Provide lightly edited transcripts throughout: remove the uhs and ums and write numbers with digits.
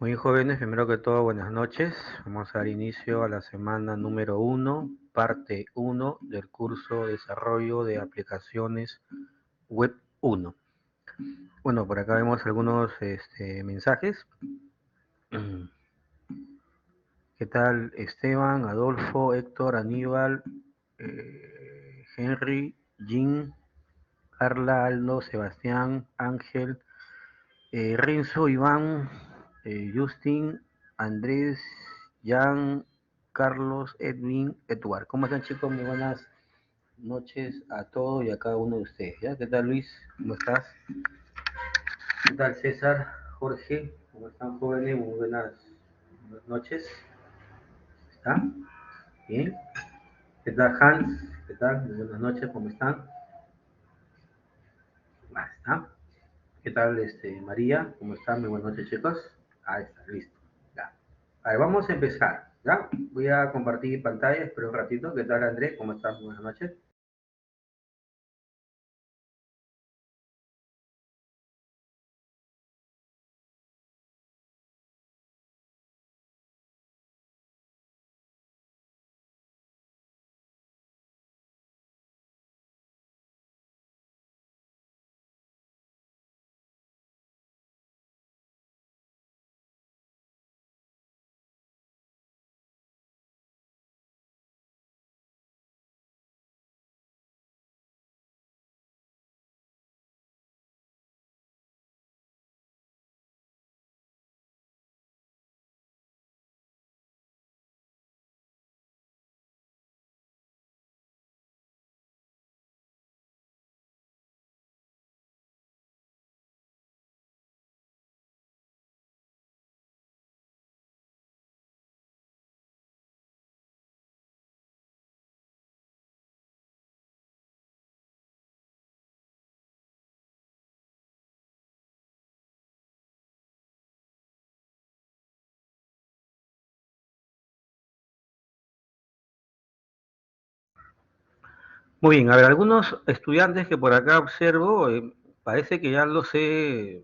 Muy bien, jóvenes, primero que todo, buenas noches. Vamos a dar inicio a la semana número 1, parte 1 del curso Desarrollo de Aplicaciones Web 1. Bueno, por acá vemos algunos mensajes. ¿Qué tal Esteban, Adolfo, Héctor, Aníbal, Henry, Jean, Carla, Aldo, Sebastián, Ángel, Renzo, Iván, Justin, Andrés, Jan, Carlos, Edwin, Edward? ¿Cómo están, chicos? Muy buenas noches a todos y a cada uno de ustedes. ¿Ya? ¿Qué tal, Luis? ¿Cómo estás? ¿Qué tal, César? Jorge, ¿cómo están, jóvenes? Muy buenas noches. ¿Está? Bien. ¿Qué tal, Hans? ¿Qué tal? Muy buenas noches, ¿cómo están? Ahí está. ¿Qué tal, María? ¿Cómo están? Muy buenas noches, chicos. Ahí está, listo. Ya. A ver, vamos a empezar. ¿Ya? Voy a compartir pantalla, espero un ratito. ¿Qué tal, Andrés? ¿Cómo estás? Buenas noches. Muy bien, a ver, algunos estudiantes que por acá observo, parece que ya los he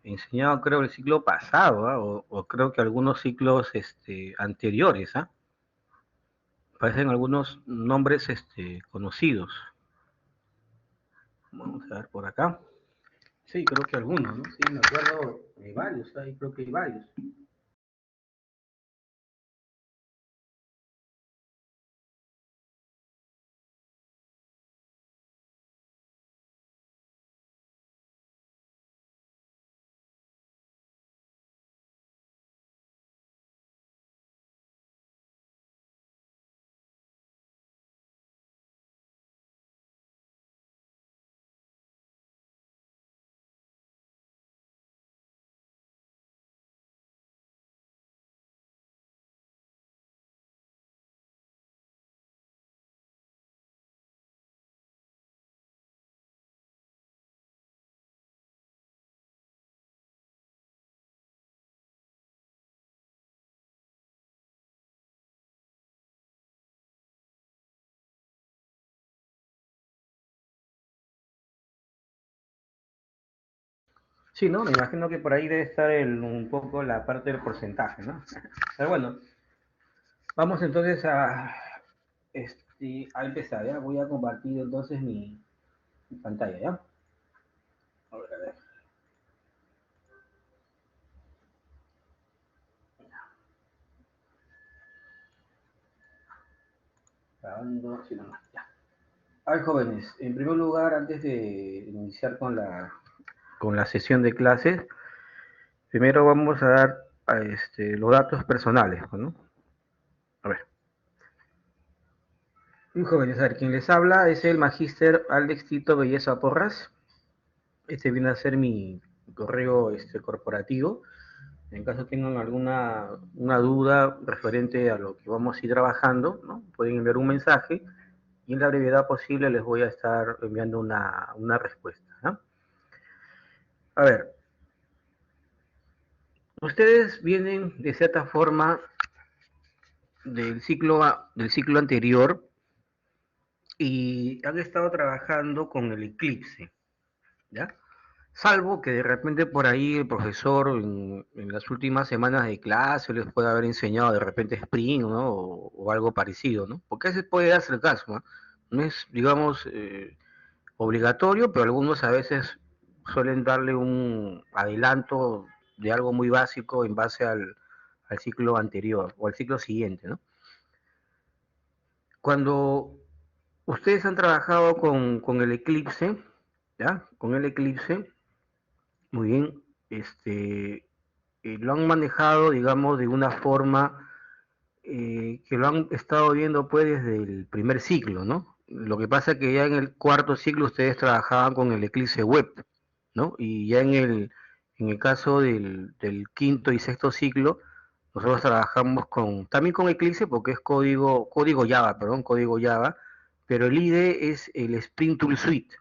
enseñado, creo, el ciclo pasado, ¿ah? O creo que algunos ciclos anteriores, ¿ah? Parecen algunos nombres conocidos. Vamos a ver por acá. Sí, creo que algunos, ¿no? Sí, me acuerdo de varios, ahí creo que hay varios. Sí, ¿no? Me imagino que por ahí debe estar un poco la parte del porcentaje, ¿no? Pero bueno, vamos entonces a empezar, ¿ya? Voy a compartir entonces mi pantalla, ¿ya? A ver, a ver. Grabando, sí, nomás, ya. A ver, jóvenes, en primer lugar, antes de iniciar con la sesión de clases, primero vamos a dar los datos personales, ¿no? A ver. Muy jóvenes, a ver, quien les habla es el magíster Alex Tito Belleza Porras. Este viene a ser mi correo corporativo. En caso tengan alguna una duda referente a lo que vamos a ir trabajando, ¿no? Pueden enviar un mensaje y en la brevedad posible les voy a estar enviando una respuesta, ¿no? A ver, ustedes vienen de cierta forma del ciclo anterior y han estado trabajando con el Eclipse, ¿ya? Salvo que de repente por ahí el profesor en las últimas semanas de clase les pueda haber enseñado de repente Spring, ¿no? O algo parecido, ¿no? Porque ese puede darse el caso, ¿no? No es, digamos, obligatorio, pero algunos a veces suelen darle un adelanto de algo muy básico en base al ciclo anterior o al ciclo siguiente, ¿no? Cuando ustedes han trabajado con el Eclipse, ¿ya? Con el Eclipse, muy bien, lo han manejado, digamos, de una forma que lo han estado viendo pues desde el primer ciclo, ¿no? Lo que pasa es que ya en el cuarto ciclo ustedes trabajaban con el Eclipse Web, ¿no? Y ya en el caso del quinto y sexto ciclo, nosotros trabajamos también con Eclipse porque es código Java, perdón, código Java, pero el IDE es el Spring Tool Suite,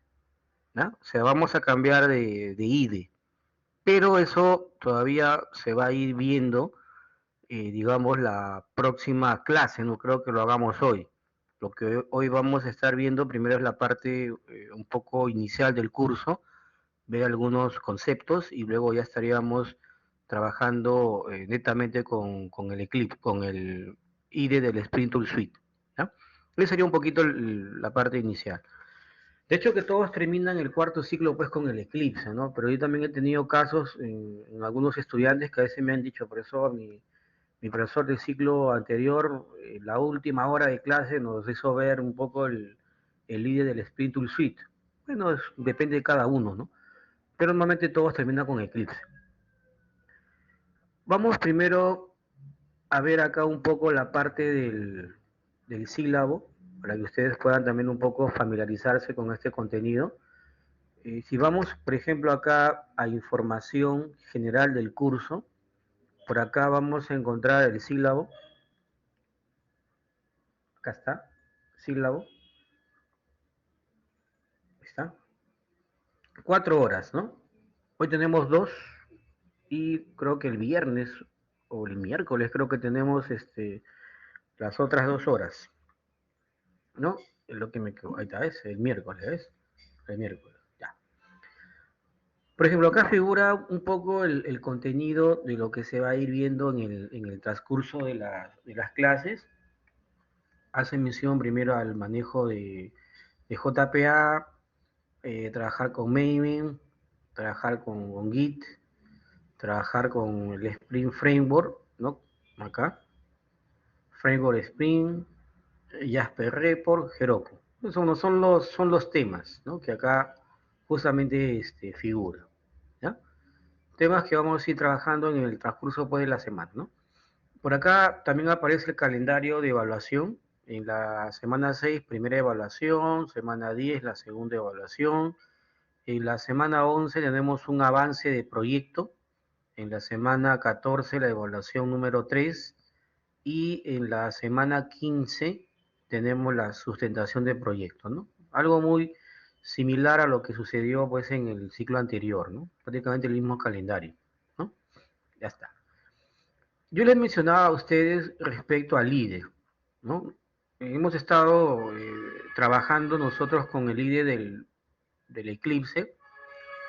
¿no? O sea, vamos a cambiar de IDE, pero eso todavía se va a ir viendo, digamos, la próxima clase, no creo que lo hagamos hoy. Lo que hoy vamos a estar viendo primero es la parte un poco inicial del curso, ver algunos conceptos y luego ya estaríamos trabajando netamente con el Eclipse, con el IDE del Sprint Tool Suite. ¿Ya? Esa sería un poquito la parte inicial. De hecho que todos terminan el cuarto ciclo pues con el Eclipse, ¿no? Pero yo también he tenido casos en algunos estudiantes que a veces me han dicho, profesor, mi profesor del ciclo anterior, la última hora de clase nos hizo ver un poco el líder del Sprint Tool Suite. Bueno, depende de cada uno, ¿no? Pero normalmente todos terminan con Eclipse. Vamos primero a ver acá un poco la parte del sílabo, para que ustedes puedan también un poco familiarizarse con este contenido. Si vamos, por ejemplo, acá a información general del curso, por acá vamos a encontrar el sílabo. Acá está, sílabo. Está. 4 horas, ¿no? Hoy tenemos dos y creo que el viernes o el miércoles creo que tenemos las otras 2 horas, ¿no? Es lo que me quedó. Ahí está, es el miércoles, ¿ves? El miércoles, ya. Por ejemplo, acá figura un poco el contenido de lo que se va a ir viendo en el transcurso de las clases. Hace mención primero al manejo de JPA, trabajar con Maven, trabajar con Git, trabajar con el Spring Framework, ¿no? Acá, Framework Spring, Jasper Report, Heroku. Esos son los temas, ¿no? Que acá justamente figura, ¿ya? Temas que vamos a ir trabajando en el transcurso pues, de la semana, ¿no? Por acá también aparece el calendario de evaluación. En la semana 6, primera evaluación, semana 10, la segunda evaluación. En la semana 11 tenemos un avance de proyecto. En la semana 14, la evaluación número 3. Y en la semana 15 tenemos la sustentación de proyecto, ¿no? Algo muy similar a lo que sucedió pues en el ciclo anterior, ¿no? Prácticamente el mismo calendario, ¿no? Ya está. Yo les mencionaba a ustedes respecto al líder, ¿no? Hemos estado trabajando nosotros con el líder del Eclipse,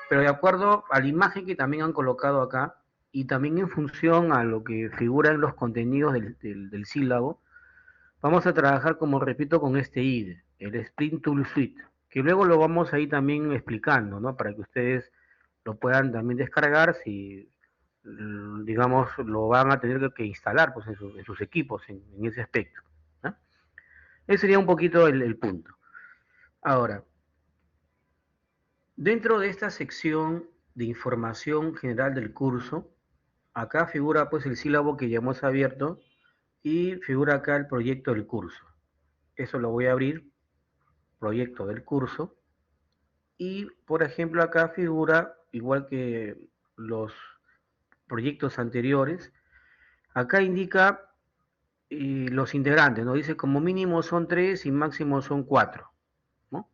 pero de acuerdo a la imagen que también han colocado acá y también en función a lo que figura en los contenidos del sílabo, vamos a trabajar, como repito, con este IDE, el Sprint Tool Suite, que luego lo vamos a ir también explicando, ¿no? Para que ustedes lo puedan también descargar si, digamos, lo van a tener que instalar pues, en sus equipos en ese aspecto, ¿no? Ese sería un poquito el punto. Ahora, dentro de esta sección de información general del curso, acá figura pues el sílabo que ya hemos abierto y figura acá el proyecto del curso. Eso lo voy a abrir, proyecto del curso. Y, por ejemplo, acá figura, igual que los proyectos anteriores, acá indica los integrantes, ¿no? Dice como mínimo son 3 y máximo son 4, ¿no?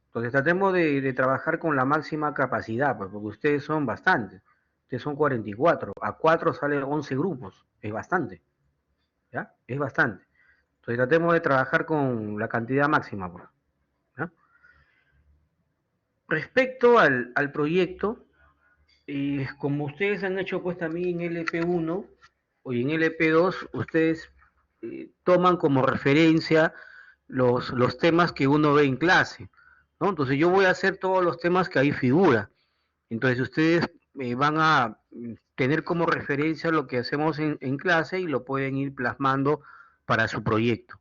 Entonces tratemos de trabajar con la máxima capacidad, pues, porque ustedes son bastantes. Ustedes son 44. A 4 salen 11 grupos. Es bastante, ¿ya? Es bastante. Entonces tratemos de trabajar con la cantidad máxima, pues, ¿ya? Respecto al proyecto, Como ustedes han hecho pues también en LP1 o en LP2, ustedes toman como referencia los temas que uno ve en clase, ¿no? Entonces yo voy a hacer todos los temas que ahí figura. Entonces ustedes van a tener como referencia lo que hacemos en clase y lo pueden ir plasmando para su proyecto.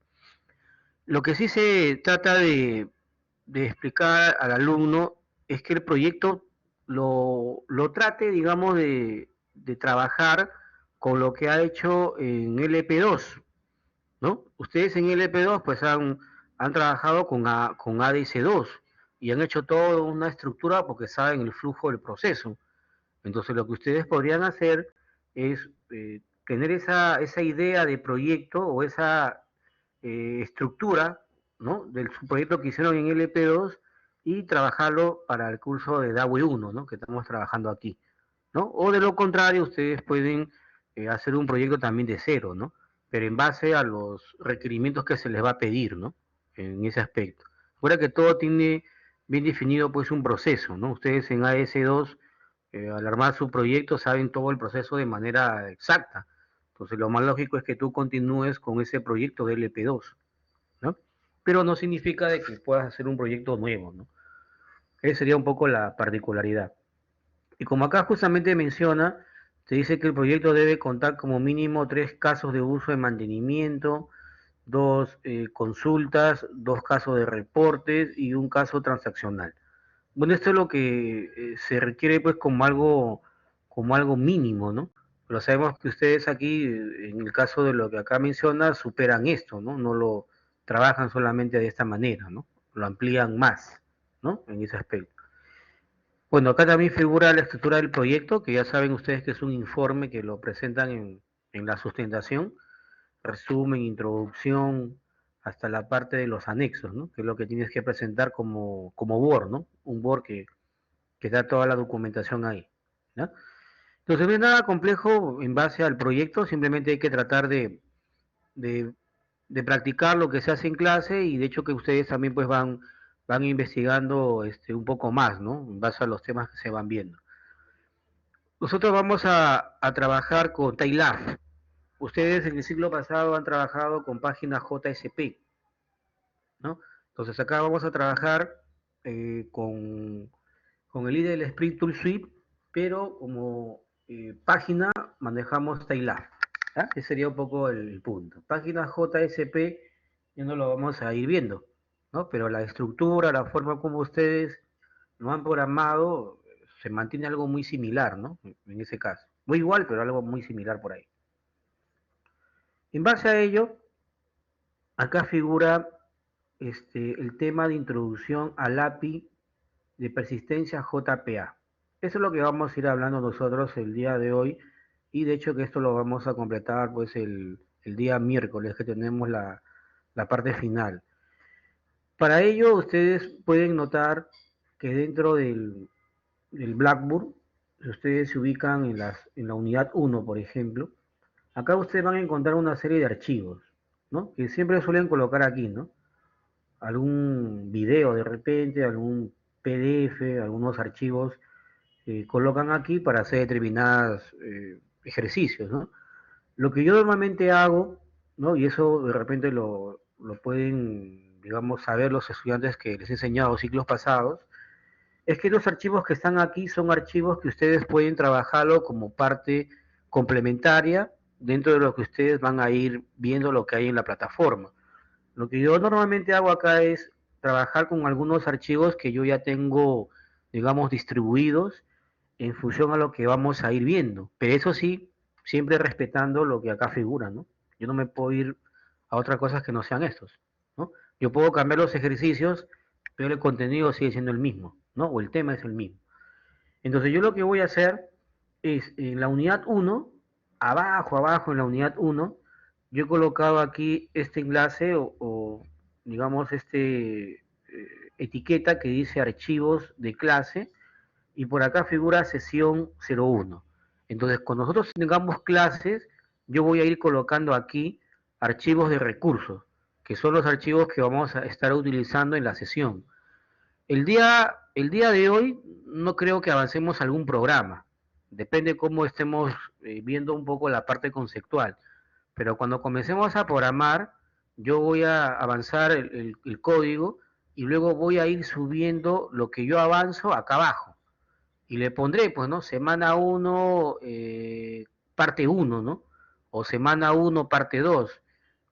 Lo que sí se trata de explicar al alumno es que el proyecto lo trate, digamos, de trabajar con lo que ha hecho en LP2, ¿no? Ustedes en LP2 pues han trabajado con ADS2 y han hecho toda una estructura porque saben el flujo del proceso. Entonces lo que ustedes podrían hacer es tener esa idea de proyecto o esa estructura, ¿no? Del proyecto que hicieron en LP2 y trabajarlo para el curso de DAWE 1, ¿no? Que estamos trabajando aquí, ¿no? O de lo contrario, ustedes pueden hacer un proyecto también de cero, ¿no? Pero en base a los requerimientos que se les va a pedir, ¿no? En ese aspecto. Ahora que todo tiene bien definido, pues, un proceso, ¿no? Ustedes en AS2, al armar su proyecto, saben todo el proceso de manera exacta. Entonces, lo más lógico es que tú continúes con ese proyecto de LP2, ¿no? Pero no significa de que puedas hacer un proyecto nuevo, ¿no? Esa sería un poco la particularidad. Y como acá justamente menciona, te dice que el proyecto debe contar como mínimo 3 casos de uso de mantenimiento, 2 consultas, 2 casos de reportes y un caso transaccional. Bueno, esto es lo que se requiere pues como algo mínimo, ¿no? Pero sabemos que ustedes aquí, en el caso de lo que acá menciona, superan esto, ¿no? No lo trabajan solamente de esta manera, ¿no? Lo amplían más, ¿no? En ese aspecto. Bueno, acá también figura la estructura del proyecto, que ya saben ustedes que es un informe que lo presentan en la sustentación, resumen, introducción, hasta la parte de los anexos, ¿no? Que es lo que tienes que presentar como Word, ¿no? Un Word que da toda la documentación ahí, ¿no? Entonces no es nada complejo en base al proyecto, simplemente hay que tratar de, de practicar lo que se hace en clase y de hecho que ustedes también pues van investigando un poco más, ¿no? En base a los temas que se van viendo. Nosotros vamos a trabajar con TAILAF. Ustedes en el siglo pasado han trabajado con páginas JSP, ¿no? Entonces acá vamos a trabajar con el IDE del Spring Tool Suite, pero como página manejamos TAILAF. ¿Ya? Ese sería un poco el punto. Página JSP ya no lo vamos a ir viendo, ¿no? Pero la estructura, la forma como ustedes lo han programado, se mantiene algo muy similar, ¿no? En ese caso. Muy igual, pero algo muy similar por ahí. En base a ello, acá figura el tema de introducción al API de persistencia JPA. Eso es lo que vamos a ir hablando nosotros el día de hoy y de hecho que esto lo vamos a completar pues el día miércoles que tenemos la parte final. Para ello ustedes pueden notar que dentro del Blackboard, si ustedes se ubican en la unidad 1, por ejemplo, acá ustedes van a encontrar una serie de archivos, ¿no? Que siempre suelen colocar aquí, ¿no? Algún video de repente, algún PDF, algunos archivos colocan aquí para hacer determinados ejercicios, ¿no? Lo que yo normalmente hago, ¿no? Y eso de repente lo pueden, digamos, saber los estudiantes que les he enseñado ciclos pasados, es que los archivos que están aquí son archivos que ustedes pueden trabajarlo como parte complementaria dentro de lo que ustedes van a ir viendo lo que hay en la plataforma. Lo que yo normalmente hago acá es trabajar con algunos archivos que yo ya tengo, digamos, distribuidos en función a lo que vamos a ir viendo. Pero eso sí, siempre respetando lo que acá figura, ¿no? Yo no me puedo ir a otras cosas que no sean estos, ¿no? Yo puedo cambiar los ejercicios, pero el contenido sigue siendo el mismo, ¿no? O el tema es el mismo. Entonces yo lo que voy a hacer es en la unidad 1, abajo en la unidad 1, yo he colocado aquí este enlace o digamos etiqueta que dice archivos de clase y por acá figura sesión 01. Entonces, cuando nosotros tengamos clases, yo voy a ir colocando aquí archivos de recursos, que son los archivos que vamos a estar utilizando en la sesión. El día de hoy no creo que avancemos algún programa, Depende cómo estemos viendo un poco la parte conceptual. Pero cuando comencemos a programar, yo voy a avanzar el código y luego voy a ir subiendo lo que yo avanzo acá abajo. Y le pondré, pues, ¿no? Semana uno parte uno, ¿no? O semana uno parte 2.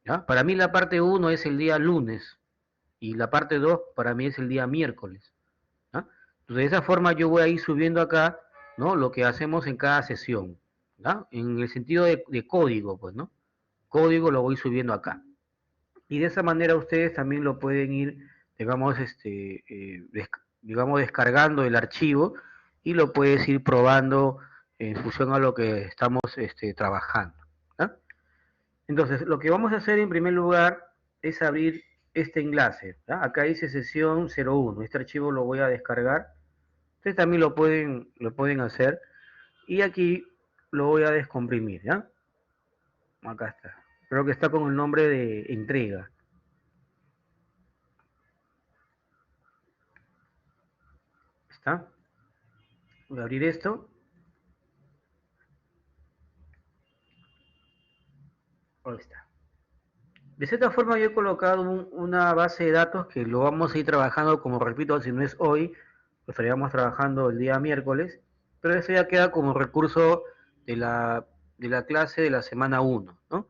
¿Ya? Para mí la parte uno es el día lunes y la parte 2 para mí es el día miércoles. ¿Ya? Entonces, de esa forma yo voy a ir subiendo acá, ¿no? Lo que hacemos en cada sesión, ¿ya? En el sentido de código, pues, ¿no? Código lo voy subiendo acá. Y de esa manera ustedes también lo pueden ir, digamos, digamos, descargando el archivo y lo puedes ir probando en función a lo que estamos trabajando. ¿Ya? Entonces, lo que vamos a hacer en primer lugar es abrir este enlace. ¿Ya? Acá dice sesión 01. Este archivo lo voy a descargar. Ustedes también lo pueden hacer. Y aquí lo voy a descomprimir. ¿Ya? Acá está. Creo que está con el nombre de entrega. ¿Está? Voy a abrir esto. Ahí está. De cierta forma yo he colocado una base de datos que lo vamos a ir trabajando, como repito, si no es hoy, lo estaríamos trabajando el día miércoles, pero eso ya queda como recurso de la clase de la semana 1, ¿no?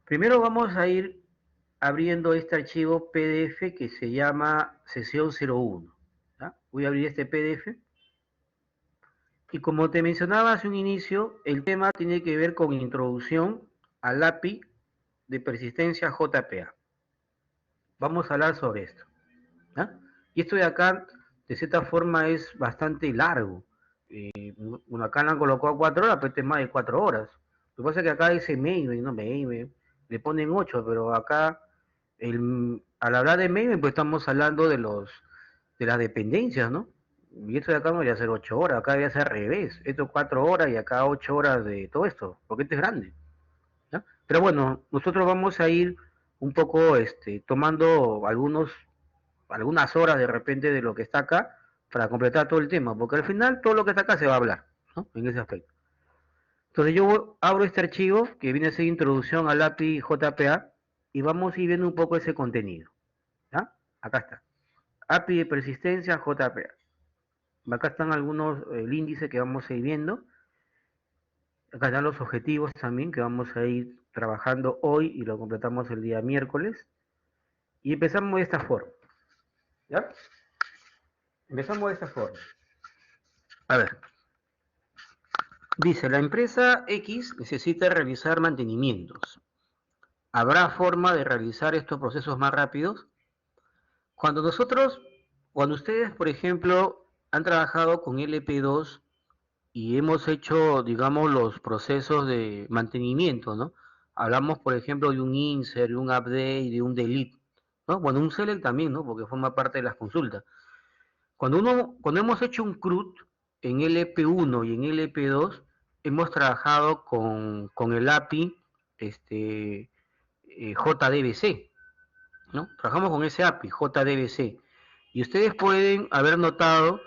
Primero vamos a ir abriendo este archivo PDF que se llama sesión 01. ¿Ya? Voy a abrir este PDF. Y como te mencionaba hace un inicio, el tema tiene que ver con introducción al API de persistencia JPA. Vamos a hablar sobre esto. ¿Ya? Y esto de acá, de cierta forma, es bastante largo. Bueno, acá le han colocado 4 horas, pero este es más de 4 horas. Lo que pasa es que acá dice Maven, no Maven, le ponen 8, pero acá, al hablar de Maven, pues estamos hablando de las dependencias, ¿no? Y esto de acá no debería ser 8 horas, acá debería ser al revés. Esto 4 horas y acá 8 horas de todo esto, porque este es grande. ¿Ya? Pero bueno, nosotros vamos a ir un poco tomando algunas horas de repente de lo que está acá para completar todo el tema, porque al final todo lo que está acá se va a hablar, ¿no? En ese aspecto. Entonces yo abro este archivo que viene a ser introducción al API JPA y vamos a ir viendo un poco ese contenido. ¿Ya? Acá está. API de persistencia JPA. Acá están algunos el índice que vamos a ir viendo. Acá están los objetivos también que vamos a ir trabajando hoy y lo completamos el día miércoles. Y empezamos de esta forma. ¿Ya? Empezamos de esta forma. A ver, dice, la empresa X necesita realizar mantenimientos. ¿Habrá forma de realizar estos procesos más rápidos? Cuando cuando ustedes, por ejemplo, han trabajado con LP2 y hemos hecho, digamos, los procesos de mantenimiento, ¿no? Hablamos, por ejemplo, de un insert, de un update, de un delete, ¿no? Bueno, un select también, ¿no? Porque forma parte de las consultas. Cuando hemos hecho un CRUD en LP1 y en LP2, hemos trabajado con el API JDBC, ¿no? Trabajamos con ese API JDBC. Y ustedes pueden haber notado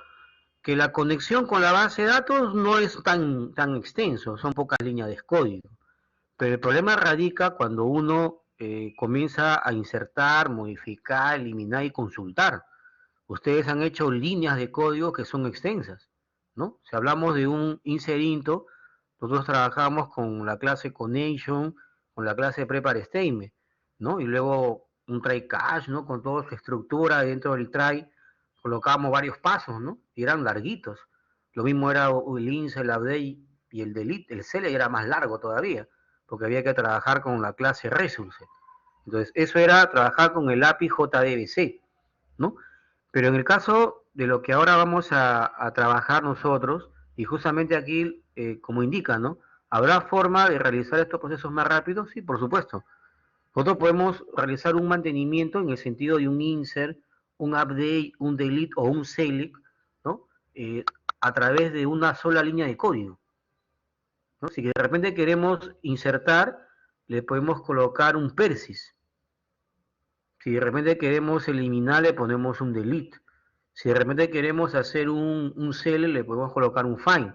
que la conexión con la base de datos no es tan extenso, son pocas líneas de código. Pero el problema radica cuando uno comienza a insertar, modificar, eliminar y consultar. Ustedes han hecho líneas de código que son extensas, ¿no? Si hablamos de un insert-into, nosotros trabajamos con la clase connection, con la clase prepare statement, ¿no? Y luego un try catch, ¿no? Con toda su estructura dentro del try, colocábamos varios pasos, ¿no? Y eran larguitos. Lo mismo era el insert, el update y el delete. El select era más largo todavía, porque había que trabajar con la clase resource. Entonces, eso era trabajar con el API JDBC, ¿no? Pero en el caso de lo que ahora vamos a trabajar nosotros, y justamente aquí, como indica, ¿no? ¿Habrá forma de realizar estos procesos más rápidos? Sí, por supuesto. Nosotros podemos realizar un mantenimiento en el sentido de un insert, un update, un delete o un select, ¿no? A través de una sola línea de código, ¿no? Si de repente queremos insertar, le podemos colocar un persis. Si de repente queremos eliminar, le ponemos un delete. Si de repente queremos hacer un cell, le podemos colocar un find.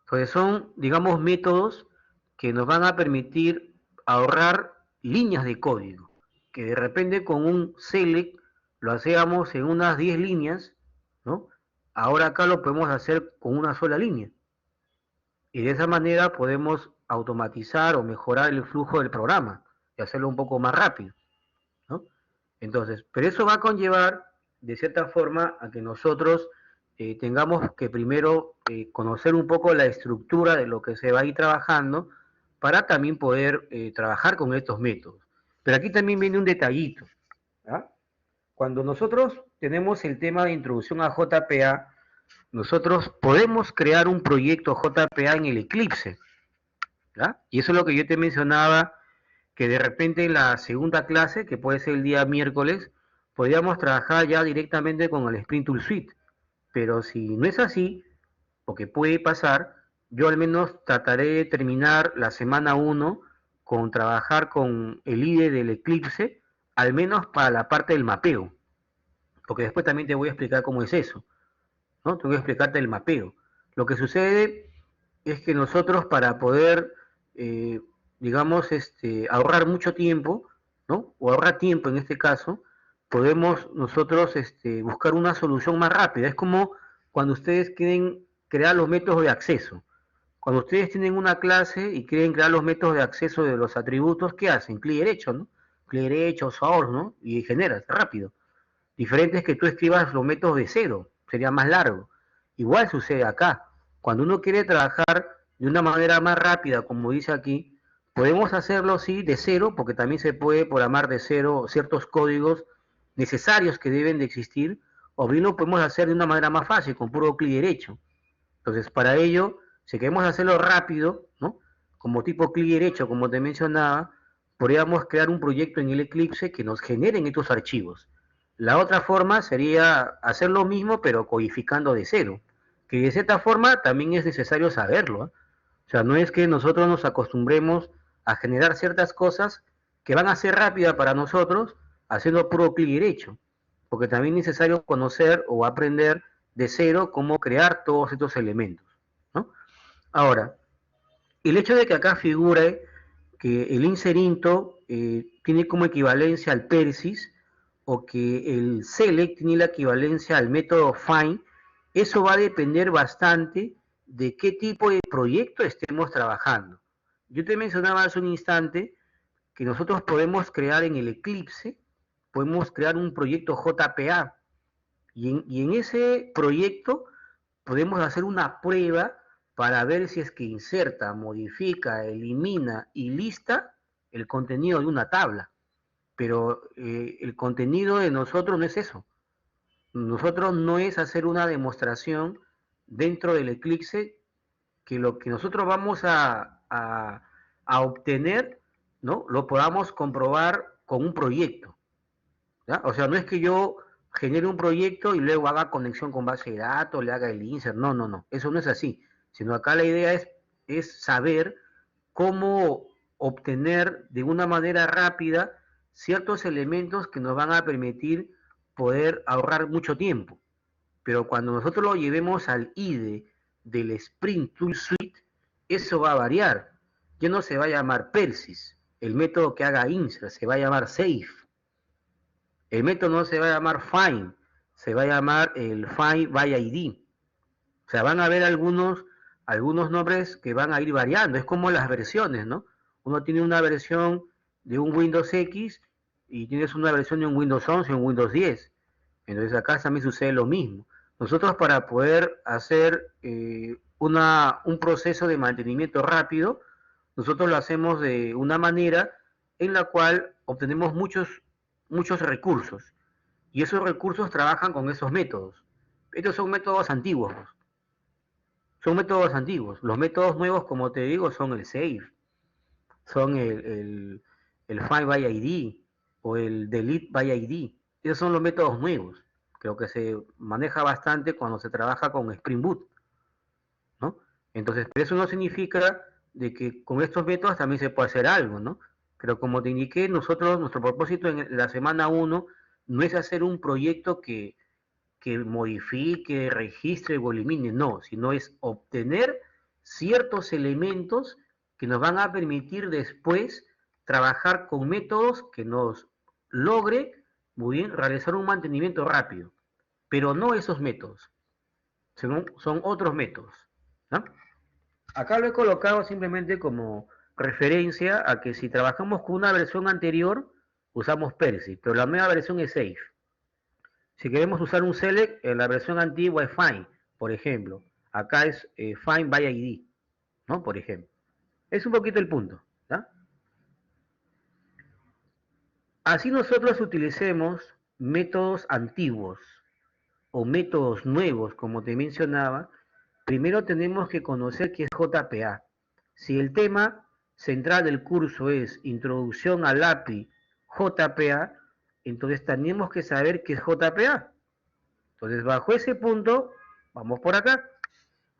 Entonces son, digamos, métodos que nos van a permitir ahorrar líneas de código, que de repente con un select lo hacíamos en unas 10 líneas, ¿no? Ahora acá lo podemos hacer con una sola línea. Y de esa manera podemos automatizar o mejorar el flujo del programa y hacerlo un poco más rápido, ¿no? Entonces, pero eso va a conllevar, de cierta forma, a que nosotros tengamos que primero conocer un poco la estructura de lo que se va a ir trabajando para también poder trabajar con estos métodos. Pero aquí también viene un detallito, ¿ah? Cuando nosotros tenemos el tema de introducción a JPA, nosotros podemos crear un proyecto JPA en el Eclipse, ¿ya? Y eso es lo que yo te mencionaba, que de repente en la segunda clase, que puede ser el día miércoles, podríamos trabajar ya directamente con el Sprint Tool Suite. Pero si no es así, porque puede pasar, yo al menos trataré de terminar la semana 1 con trabajar con el IDE del Eclipse, al menos para la parte del mapeo, porque después también te voy a explicar cómo es eso, ¿no? Tengo que explicarte el mapeo. Lo que sucede es que nosotros para poder, eh, digamos, ahorrar mucho tiempo, ¿no? O ahorrar tiempo en este caso, podemos nosotros buscar una solución más rápida. Es como cuando ustedes quieren crear los métodos de acceso. Cuando ustedes tienen una clase y quieren crear los métodos de acceso de los atributos, ¿qué hacen? Clic derecho, ¿no? Clic derecho, source, ¿no? Y generas rápido. Diferente es que tú escribas los métodos de cero, sería más largo. Igual sucede acá. Cuando uno quiere trabajar de una manera más rápida, como dice aquí, podemos hacerlo sí de cero, porque también se puede programar de cero ciertos códigos necesarios que deben de existir, o bien lo podemos hacer de una manera más fácil, con puro clic derecho. Entonces, para ello, si queremos hacerlo rápido, ¿no? Como tipo clic derecho, como te mencionaba, podríamos crear un proyecto en el Eclipse que nos generen estos archivos. La otra forma sería hacer lo mismo, pero codificando de cero, que de cierta forma también es necesario saberlo, ¿eh? O sea, no es que nosotros nos acostumbremos a generar ciertas cosas que van a ser rápidas para nosotros haciendo puro clic derecho, porque también es necesario conocer o aprender de cero cómo crear todos estos elementos, ¿no? Ahora, el hecho de que acá figure que el inserinto tiene como equivalencia al persis o que el select tiene la equivalencia al método find, eso va a depender bastante de qué tipo de proyecto estemos trabajando. Yo te mencionaba hace un instante que nosotros podemos crear en el Eclipse, podemos crear un proyecto JPA y en ese proyecto podemos hacer una prueba para ver si es que inserta, modifica, elimina y lista el contenido de una tabla. Pero el contenido de nosotros no es eso. Nosotros no es hacer una demostración dentro del Eclipse que lo que nosotros vamos a obtener, ¿no? Lo podamos comprobar con un proyecto, ¿ya? O sea, no es que yo genere un proyecto y luego haga conexión con base de datos, le haga el insert, no, no, no, eso no es así, sino acá la idea es saber cómo obtener de una manera rápida ciertos elementos que nos van a permitir poder ahorrar mucho tiempo. Pero cuando nosotros lo llevemos al IDE del Sprint Tool Suite, eso va a variar. Ya no se va a llamar Persis, el método que haga insert, se va a llamar Safe. El método no se va a llamar find, se va a llamar el find by ID. O sea, van a haber algunos nombres que van a ir variando. Es como las versiones, ¿no? Uno tiene una versión de un Windows X y tienes una versión de un Windows 11 o un Windows 10. Entonces acá también sucede lo mismo. Nosotros para poder hacer un proceso de mantenimiento rápido, nosotros lo hacemos de una manera en la cual obtenemos muchos recursos. Y esos recursos trabajan con esos métodos. Estos son métodos antiguos. Son métodos antiguos. Los métodos nuevos, como te digo, son el save, son el find by ID o el delete by ID. Esos son los métodos nuevos. Creo que se maneja bastante cuando se trabaja con Spring Boot, ¿no? Entonces, pero eso no significa de que con estos métodos también se puede hacer algo, ¿no? Pero como te indiqué, nuestro propósito en la semana 1 no es hacer un proyecto que modifique, registre o elimine, no, sino es obtener ciertos elementos que nos van a permitir después trabajar con métodos que nos logre, muy bien, realizar un mantenimiento rápido, pero no esos métodos, son otros métodos, ¿no? Acá lo he colocado simplemente como referencia a que si trabajamos con una versión anterior, usamos Percy, pero la nueva versión es Safe. Si queremos usar un select, en la versión antigua es find, por ejemplo. Acá es find by ID, ¿no? Por ejemplo. Es un poquito el punto, ¿ya? Así nosotros utilicemos métodos antiguos o métodos nuevos, como te mencionaba, primero tenemos que conocer qué es JPA. Si el tema central del curso es Introducción al API JPA, entonces tenemos que saber qué es JPA. Entonces, bajo ese punto, vamos por acá.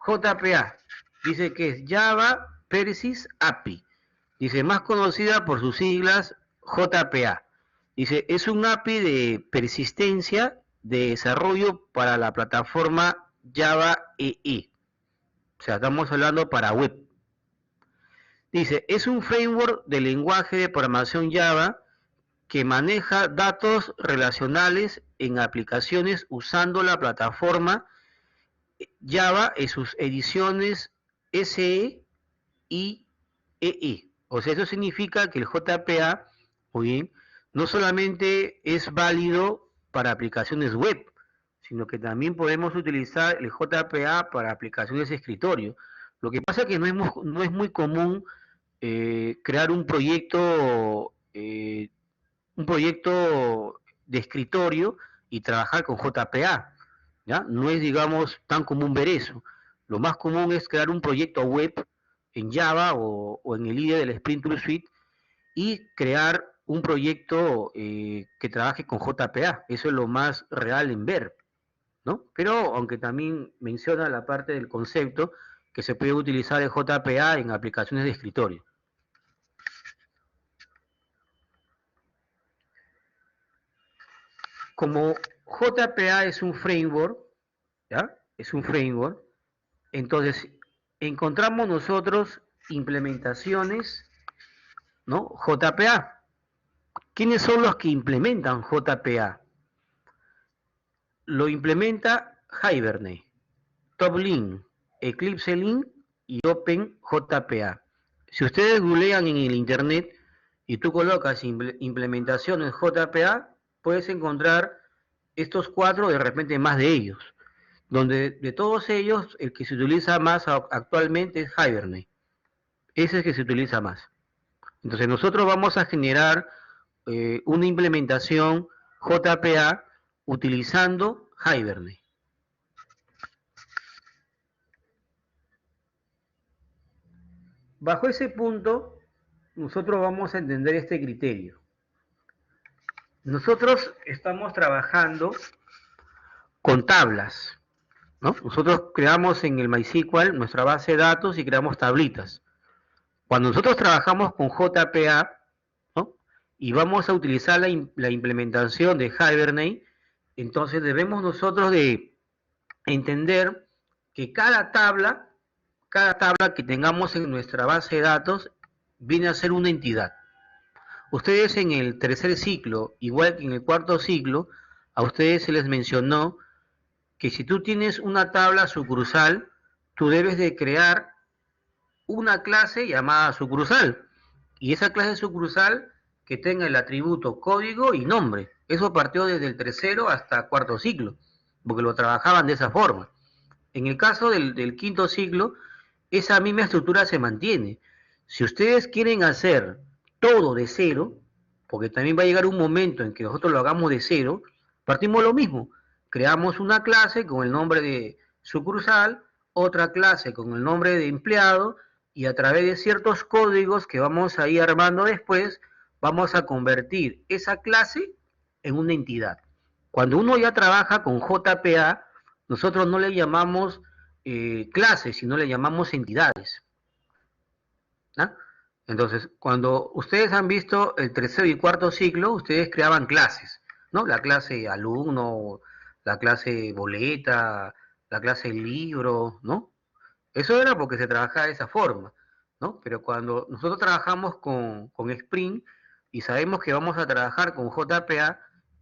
JPA dice que es Java Persist API. Dice, más conocida por sus siglas JPA. Dice, es un API de persistencia de desarrollo para la plataforma Java EE. O sea, estamos hablando para web. Dice, es un framework de lenguaje de programación Java que maneja datos relacionales en aplicaciones usando la plataforma Java en sus ediciones SE y EE. O sea, eso significa que el JPA, muy bien, no solamente es válido para aplicaciones web, sino que también podemos utilizar el JPA para aplicaciones de escritorio. Lo que pasa es que no es muy común crear un proyecto de escritorio y trabajar con JPA, ¿ya? No es, digamos, tan común ver eso. Lo más común es crear un proyecto web en Java o en el IDE del Spring Tool Suite y crear un proyecto que trabaje con JPA. Eso es lo más real en ver, ¿no? Pero aunque también menciona la parte del concepto que se puede utilizar el JPA en aplicaciones de escritorio. Como JPA es un framework, ¿ya? Es un framework, entonces encontramos nosotros implementaciones, ¿no? JPA. ¿Quiénes son los que implementan JPA? Lo implementa Hibernate, TopLink, Eclipse Link y OpenJPA. Si ustedes googlean en el internet y tú colocas implementaciones JPA, puedes encontrar estos cuatro, de repente más de ellos, donde de todos ellos el que se utiliza más actualmente es Hibernate. Ese es el que se utiliza más. Entonces nosotros vamos a generar una implementación JPA utilizando Hibernate. Bajo ese punto, nosotros vamos a entender este criterio. Nosotros estamos trabajando con tablas, ¿no? Nosotros creamos en el MySQL nuestra base de datos y creamos tablitas. Cuando nosotros trabajamos con JPA, ¿no? Y vamos a utilizar la implementación de Hibernate, entonces debemos nosotros de entender que cada tabla que tengamos en nuestra base de datos viene a ser una entidad. Ustedes en el tercer ciclo, igual que en el cuarto ciclo, a ustedes se les mencionó que si tú tienes una tabla sucursal, tú debes de crear una clase llamada sucursal. Y esa clase sucursal que tenga el atributo código y nombre. Eso partió desde el tercero hasta cuarto ciclo, porque lo trabajaban de esa forma. En el caso del quinto ciclo, esa misma estructura se mantiene. Si ustedes quieren hacer todo de cero, porque también va a llegar un momento en que nosotros lo hagamos de cero, partimos lo mismo. Creamos una clase con el nombre de sucursal, otra clase con el nombre de empleado, y a través de ciertos códigos que vamos a ir armando después, vamos a convertir esa clase en una entidad. Cuando uno ya trabaja con JPA, nosotros no le llamamos clases, sino le llamamos entidades, ¿no? Entonces, cuando ustedes han visto el tercer y cuarto ciclo, ustedes creaban clases, ¿no? La clase alumno, la clase boleta, la clase libro, ¿no? Eso era porque se trabajaba de esa forma, ¿no? Pero cuando nosotros trabajamos con Spring y sabemos que vamos a trabajar con JPA,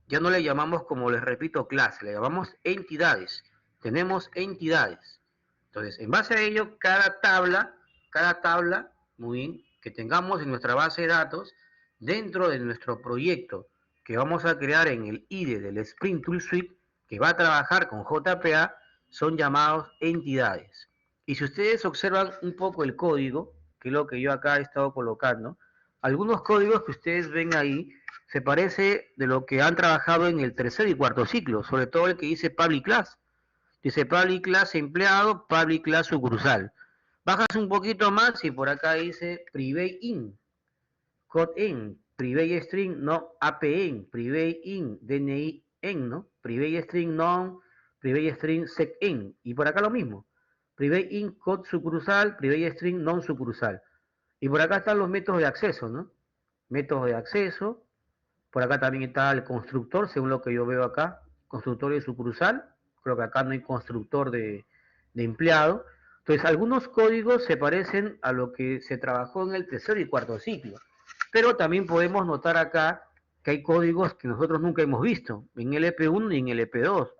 ya no le llamamos, como les repito, clase, le llamamos entidades. Tenemos entidades. Entonces, en base a ello, cada tabla, muy bien, que tengamos en nuestra base de datos, dentro de nuestro proyecto que vamos a crear en el IDE del Spring Tool Suite, que va a trabajar con JPA, son llamados entidades. Y si ustedes observan un poco el código, que es lo que yo acá he estado colocando, algunos códigos que ustedes ven ahí se parece de lo que han trabajado en el tercer y cuarto ciclo, sobre todo el que dice Public Class. Dice Public Class empleado, Public Class sucursal. Bajas un poquito más y por acá dice Private In, Code In, Private String no APN, Private In, DNI en, ¿no? Private String non, Private String sec in. Y por acá lo mismo. Private In, Code sucursal, Private String non sucursal. Y por acá están los métodos de acceso, ¿no? Métodos de acceso. Por acá también está el constructor, según lo que yo veo acá. Constructor de sucursal. Creo que acá no hay constructor de empleado. Entonces, algunos códigos se parecen a lo que se trabajó en el tercer y cuarto ciclo. Pero también podemos notar acá que hay códigos que nosotros nunca hemos visto en LP1 y en LP2,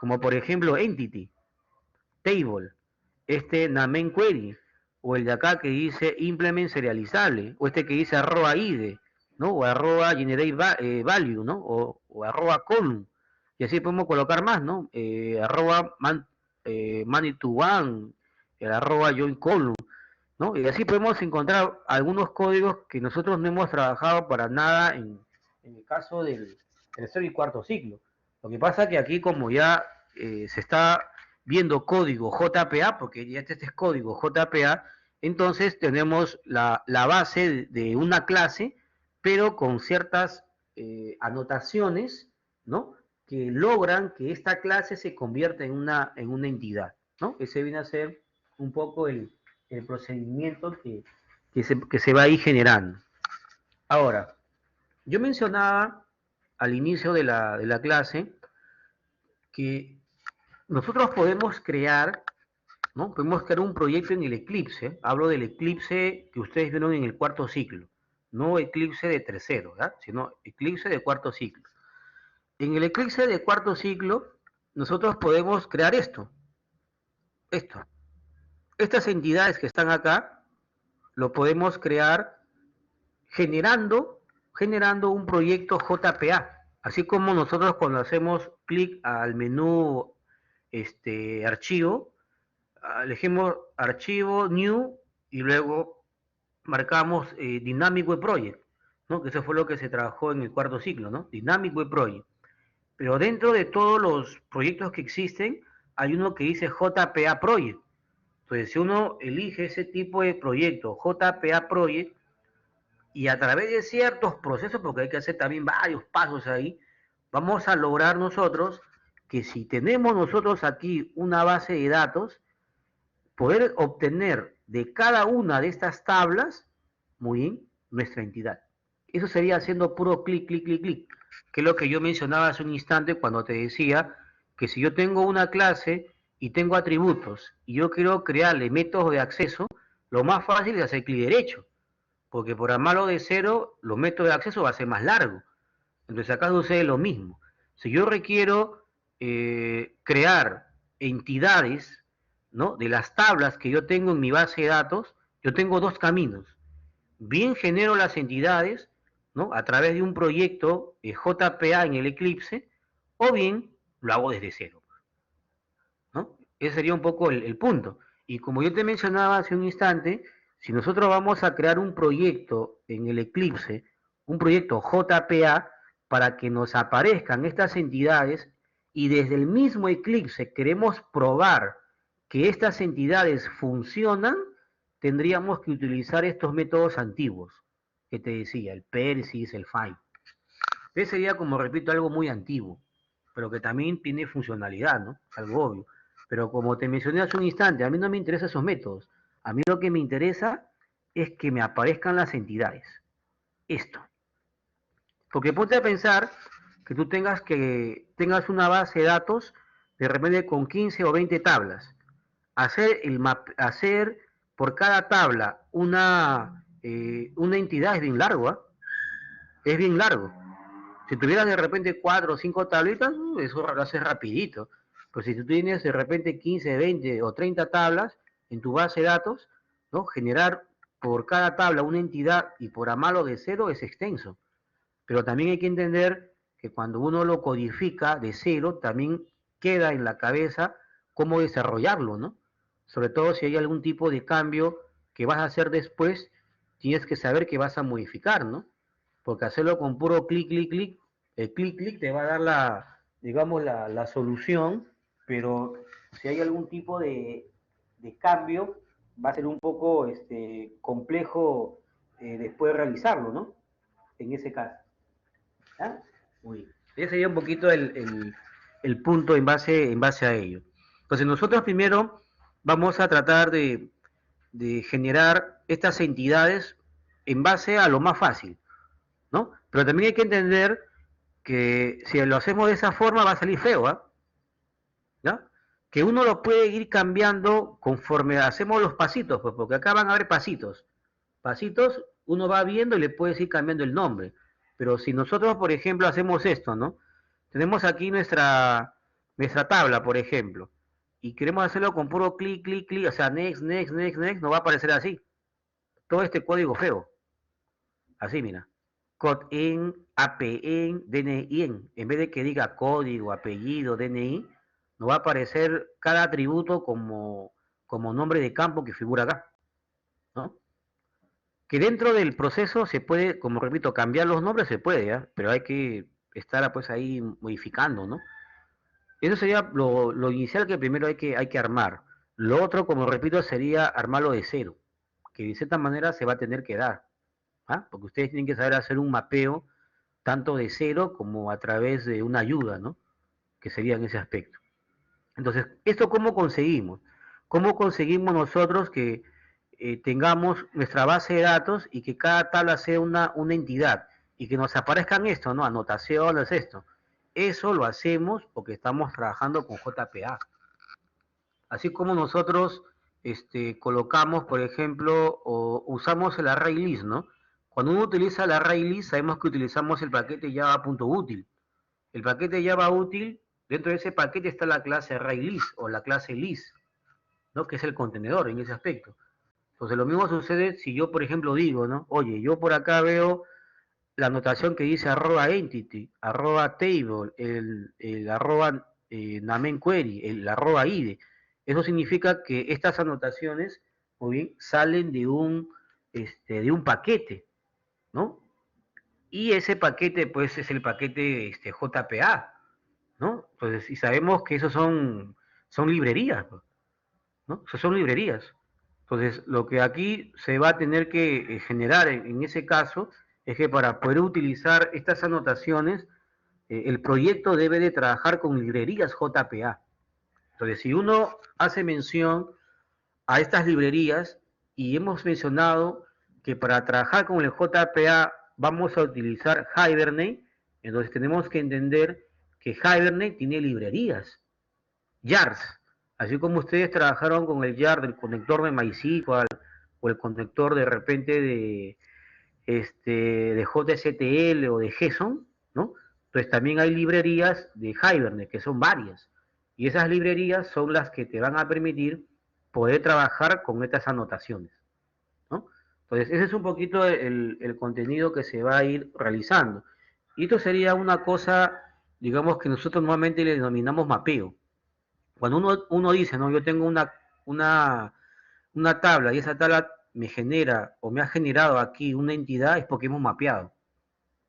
como por ejemplo Entity, Table, Name Query, o el de acá que dice Implement serializable, o este que dice arroba IDE, ¿no? O arroba generate value, ¿no? O arroba column. Y así podemos colocar más, ¿no? Arroba money to one, el arroba join column, ¿no? Y así podemos encontrar algunos códigos que nosotros no hemos trabajado para nada en el caso del tercer y cuarto ciclo. Lo que pasa es que aquí, como ya se está viendo código JPA, porque ya este es código JPA, entonces tenemos la base de una clase, pero con ciertas anotaciones, ¿no? Que logran que esta clase se convierta en una entidad, ¿no? Ese viene a ser un poco el procedimiento que se va a ir generando. Ahora, yo mencionaba al inicio de la clase que nosotros podemos crear, ¿no? Podemos crear un proyecto en el Eclipse. Hablo del Eclipse que ustedes vieron en el cuarto ciclo. No Eclipse de tercero, ¿verdad? Sino Eclipse de cuarto ciclo. En el Eclipse de cuarto ciclo, nosotros podemos crear esto. Esto. Estas entidades que están acá, lo podemos crear generando un proyecto JPA. Así como nosotros cuando hacemos clic al menú archivo, elegimos archivo, new, y luego marcamos Dynamic Web Project, ¿no? Que eso fue lo que se trabajó en el cuarto ciclo, ¿no? Dynamic Web Project. Pero dentro de todos los proyectos que existen, hay uno que dice JPA Project. Entonces, si uno elige ese tipo de proyecto, JPA Project, y a través de ciertos procesos, porque hay que hacer también varios pasos ahí, vamos a lograr nosotros que si tenemos nosotros aquí una base de datos, poder obtener de cada una de estas tablas, muy bien, nuestra entidad. Eso sería haciendo puro clic, clic, clic, clic, que es lo que yo mencionaba hace un instante cuando te decía que si yo tengo una clase y tengo atributos y yo quiero crearle métodos de acceso, lo más fácil es hacer clic derecho, porque por armarlo de cero, los métodos de acceso va a ser más largo. Entonces acá sucede lo mismo. Si yo requiero crear entidades, ¿no? De las tablas que yo tengo en mi base de datos, yo tengo dos caminos. Bien genero las entidades, ¿no? A través de un proyecto JPA en el Eclipse, o bien lo hago desde cero, ¿no? Ese sería un poco el punto. Y como yo te mencionaba hace un instante, si nosotros vamos a crear un proyecto en el Eclipse, un proyecto JPA, para que nos aparezcan estas entidades, y desde el mismo Eclipse queremos probar que estas entidades funcionan, tendríamos que utilizar estos métodos antiguos que te decía, el PERSIS, el FIND. Ese sería, como repito, algo muy antiguo, pero que también tiene funcionalidad, ¿no? Algo obvio. Pero como te mencioné hace un instante, a mí no me interesan esos métodos. A mí lo que me interesa es que me aparezcan las entidades. Esto. Porque ponte a pensar que tú tengas una base de datos de repente con 15 o 20 tablas. hacer por cada tabla una entidad es bien largo, ¿ah? Es bien largo. Si tuvieras de repente 4 o 5 tablitas, eso lo haces rapidito. Pero si tú tienes de repente 15, 20 o 30 tablas en tu base de datos, ¿no? Generar por cada tabla una entidad y por amarlo de cero es extenso. Pero también hay que entender que cuando uno lo codifica de cero, también queda en la cabeza cómo desarrollarlo, ¿no? Sobre todo si hay algún tipo de cambio que vas a hacer después, tienes que saber que vas a modificar, ¿no? Porque hacerlo con puro clic, clic, clic, el clic, clic te va a dar digamos, la solución, pero si hay algún tipo de cambio, va a ser un poco complejo después realizarlo, ¿no? En ese caso. ¿Ah? Muy bien. Ese sería un poquito el punto en base a ello. Entonces nosotros primero vamos a tratar de generar estas entidades en base a lo más fácil, ¿no? Pero también hay que entender que si lo hacemos de esa forma va a salir feo, ¿ah? ¿Ya? Que uno lo puede ir cambiando conforme hacemos los pasitos, pues porque acá van a haber pasitos. Pasitos, uno va viendo y le puedes ir cambiando el nombre. Pero si nosotros, por ejemplo, hacemos esto, ¿no? Tenemos aquí nuestra tabla, por ejemplo, y queremos hacerlo con puro clic, clic, clic, o sea, next, next, next, next, no va a aparecer así. Todo este código feo. Así, mira. CODEN, APN, DNI. En vez de que diga código, apellido, DNI, nos va a aparecer cada atributo como nombre de campo que figura acá, ¿no? Que dentro del proceso se puede, como repito, cambiar los nombres se puede, ¿ya? Pero hay que estar pues ahí modificando, ¿no? Eso sería lo inicial que primero hay que armar. Lo otro, como repito, sería armarlo de cero, que de cierta manera se va a tener que dar, ¿ah? Porque ustedes tienen que saber hacer un mapeo tanto de cero como a través de una ayuda, ¿no? Que sería en ese aspecto. Entonces, ¿esto cómo conseguimos? ¿Cómo conseguimos nosotros que tengamos nuestra base de datos y que cada tabla sea una entidad y que nos aparezcan esto, ¿no? Anotaciones, esto. Eso lo hacemos porque estamos trabajando con JPA. Así como nosotros colocamos, por ejemplo, o usamos el array list, ¿no? Cuando uno utiliza el array list, sabemos que utilizamos el paquete java.util. El paquete Java útil, dentro de ese paquete está la clase ArrayList o la clase list, ¿no? Que es el contenedor en ese aspecto. Entonces lo mismo sucede si yo, por ejemplo, digo, ¿no? Oye, yo por acá veo la anotación que dice @entity, @table, el name query, el @id. Eso significa que estas anotaciones, muy bien, salen de un paquete, ¿no? Y ese paquete, pues, es el paquete JPA, ¿no? Entonces, y sabemos que esos son librerías, ¿no? Esos son librerías. Entonces, lo que aquí se va a tener que generar en ese caso es que para poder utilizar estas anotaciones, el proyecto debe de trabajar con librerías JPA. Entonces, si uno hace mención a estas librerías y hemos mencionado que para trabajar con el JPA vamos a utilizar Hibernate, entonces tenemos que entender que Hibernate tiene librerías, jars, así como ustedes trabajaron con el jar del conector de MySQL o el conector de repente de JSTL o de JSON, ¿no? Entonces también hay librerías de Hibernate, que son varias, y esas librerías son las que te van a permitir poder trabajar con estas anotaciones, ¿no? Entonces ese es un poquito el contenido que se va a ir realizando. Y esto sería una cosa, digamos, que nosotros normalmente le denominamos mapeo. Cuando uno dice, no, yo tengo una tabla y esa tabla me genera o me ha generado aquí una entidad, es porque hemos mapeado.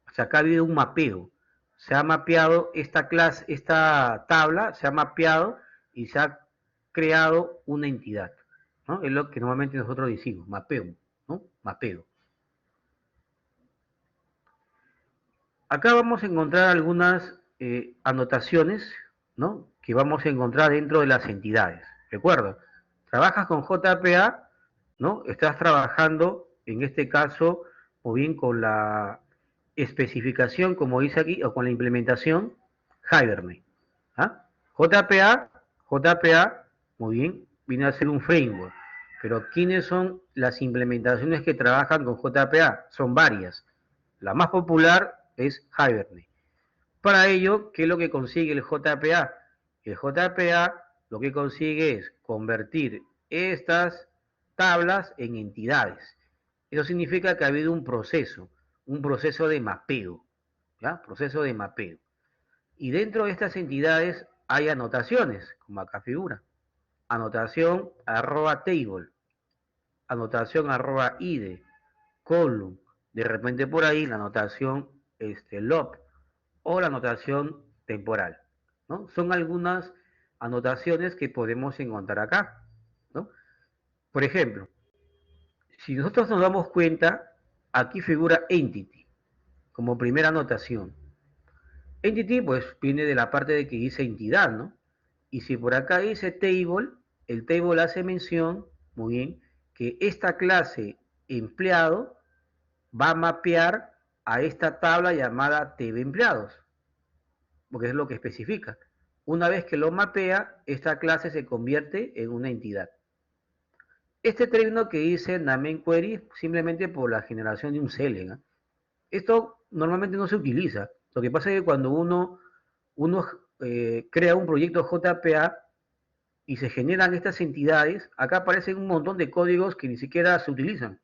O sea, acá ha habido un mapeo. Se ha mapeado esta clase, esta tabla, se ha mapeado y se ha creado una entidad, ¿no? Es lo que normalmente nosotros decimos, mapeo, ¿no? Mapeo. Acá vamos a encontrar algunas anotaciones, ¿no? Que vamos a encontrar dentro de las entidades. Recuerda, trabajas con JPA, ¿no? Estás trabajando, en este caso, o bien con la especificación, como dice aquí, o con la implementación Hibernate. ¿Ah? JPA, muy bien, viene a ser un framework. Pero ¿quiénes son las implementaciones que trabajan con JPA? Son varias. La más popular es Hibernate. Para ello, ¿qué es lo que consigue el JPA? El JPA lo que consigue es convertir estas tablas en entidades. Eso significa que ha habido un proceso de mapeo, ¿ya? Proceso de mapeo. Y dentro de estas entidades hay anotaciones, como acá figura. Anotación @table, anotación @id, column, de repente por ahí la anotación log o la anotación temporal, ¿no? Son algunas anotaciones que podemos encontrar acá, ¿no? Por ejemplo, si nosotros nos damos cuenta, aquí figura entity como primera anotación. Entity pues viene de la parte de que dice entidad, ¿no? Y si por acá dice table, el table hace mención, muy bien, que esta clase empleado va a mapear a esta tabla llamada TV empleados, porque es lo que especifica. Una vez que lo mapea, esta clase se convierte en una entidad. Este término que dice name query simplemente por la generación de un CL, ¿no? Esto normalmente no se utiliza. Lo que pasa es que cuando uno crea un proyecto JPA y se generan estas entidades, acá aparecen un montón de códigos que ni siquiera se utilizan.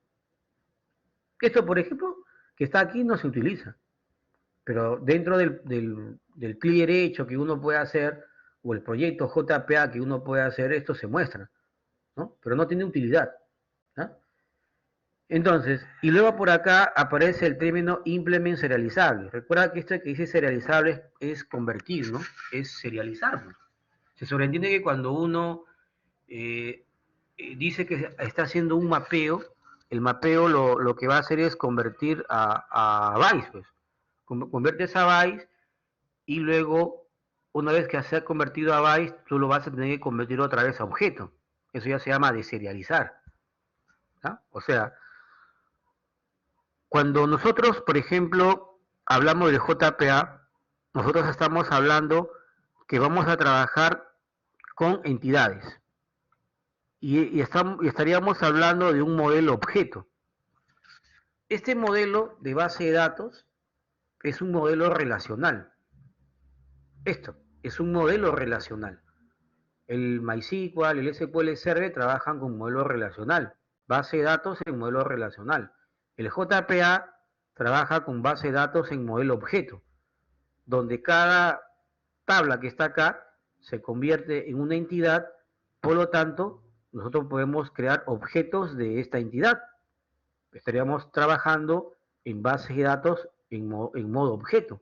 Esto, por ejemplo, que está aquí no se utiliza. Pero dentro del clear hecho que uno puede hacer, o el proyecto JPA que uno puede hacer, esto se muestra, ¿no? Pero no tiene utilidad, ¿no? Entonces, y luego por acá aparece el término implement serializable. Recuerda que esto que dice serializable es convertir, ¿no? Es serializar, ¿no? Se sobreentiende que cuando uno dice que está haciendo un mapeo, el mapeo lo que va a hacer es convertir a bytes, pues. Conviertes a bytes y luego, una vez que se ha convertido a bytes, tú lo vas a tener que convertir otra vez a objeto. Eso ya se llama deserializar, ¿no? O sea, cuando nosotros, por ejemplo, hablamos de JPA, nosotros estamos hablando que vamos a trabajar con entidades y estaríamos hablando de un modelo objeto. Este modelo de base de datos es un modelo relacional. Esto es un modelo relacional. El MySQL, el SQL Server trabajan con modelo relacional. Base de datos en modelo relacional. El JPA trabaja con base de datos en modelo objeto, donde cada tabla que está acá se convierte en una entidad, por lo tanto, nosotros podemos crear objetos de esta entidad. Estaríamos trabajando en bases de datos en modo objeto,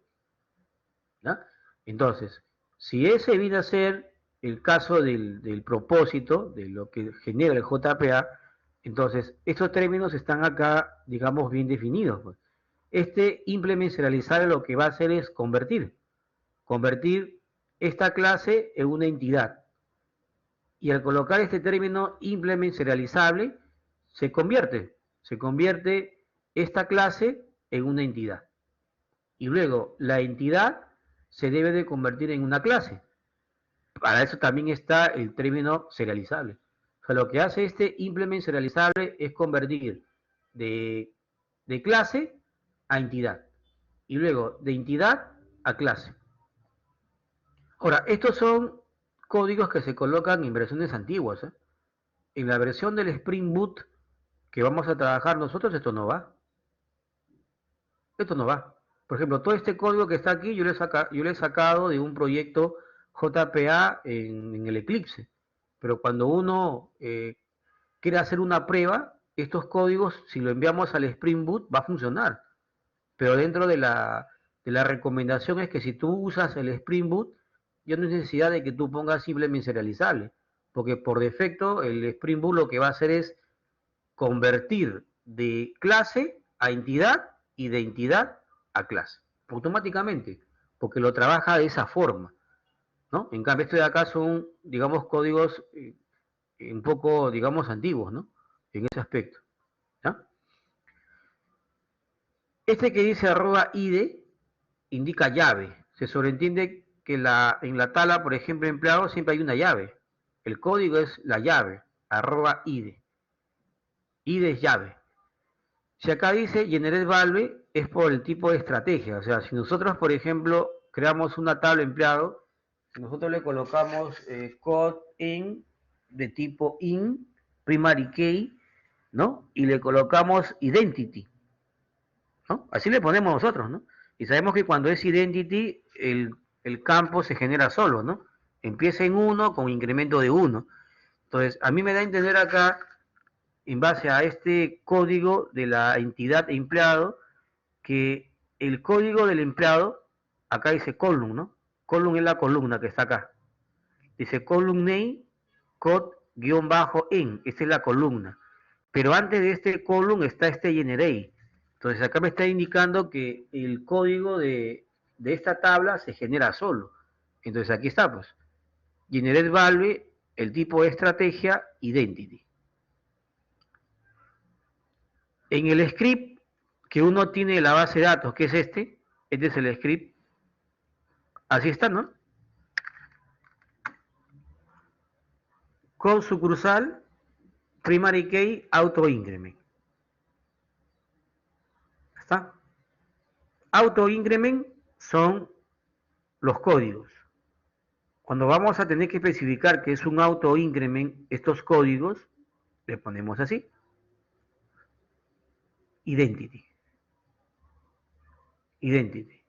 ¿ya? Entonces, si ese viene a ser el caso del propósito, de lo que genera el JPA, entonces estos términos están acá, digamos, bien definidos, pues. Este implement serializable lo que va a hacer es convertir esta clase en una entidad. Y al colocar este término implement serializable, se convierte esta clase en una entidad. Y luego la entidad se debe de convertir en una clase. Para eso también está el término serializable. O sea, lo que hace este implement serializable es convertir de clase a entidad. Y luego de entidad a clase. Ahora, estos son códigos que se colocan en versiones antiguas, ¿eh? En la versión del Spring Boot que vamos a trabajar nosotros, esto no va. Esto no va. Por ejemplo, todo este código que está aquí, yo lo he sacado de un proyecto JPA en el Eclipse. Pero cuando uno quiere hacer una prueba, estos códigos, si lo enviamos al Spring Boot, va a funcionar. Pero dentro de la recomendación es que si tú usas el Spring Boot, ya no hay necesidad de que tú pongas simplemente serializable, porque por defecto el Spring Boot lo que va a hacer es convertir de clase a entidad y de entidad a clase, automáticamente, porque lo trabaja de esa forma, ¿no? En cambio, estos de acá son, digamos, códigos un poco, digamos, antiguos, ¿no? En ese aspecto, ¿ya? Este que dice @id indica llave. Se sobreentiende que en la tabla, por ejemplo, empleado, siempre hay una llave. El código es la llave, @id. id es llave. Si acá dice generate value, es por el tipo de estrategia. O sea, si nosotros, por ejemplo, creamos una tabla empleado, nosotros le colocamos code in de tipo in, primary key, ¿no? Y le colocamos identity, ¿no? Así le ponemos nosotros, ¿no? Y sabemos que cuando es identity, el campo se genera solo, ¿no? Empieza en 1 con incremento de 1. Entonces, a mí me da a entender acá, en base a este código de la entidad empleado, que el código del empleado, acá dice column, ¿no? Column es la columna que está acá. Dice column name, code-en, esta es la columna. Pero antes de este column está este generate. Entonces acá me está indicando que el código de esta tabla se genera solo. Entonces aquí está, pues. Generate value, el tipo de estrategia, identity. En el script que uno tiene de la base de datos, que es este es el script, así está, ¿no? Con sucursal, primary key, auto increment. ¿Está? Auto increment son los códigos. Cuando vamos a tener que especificar que es un auto increment, estos códigos, le ponemos así. Identity. Identity.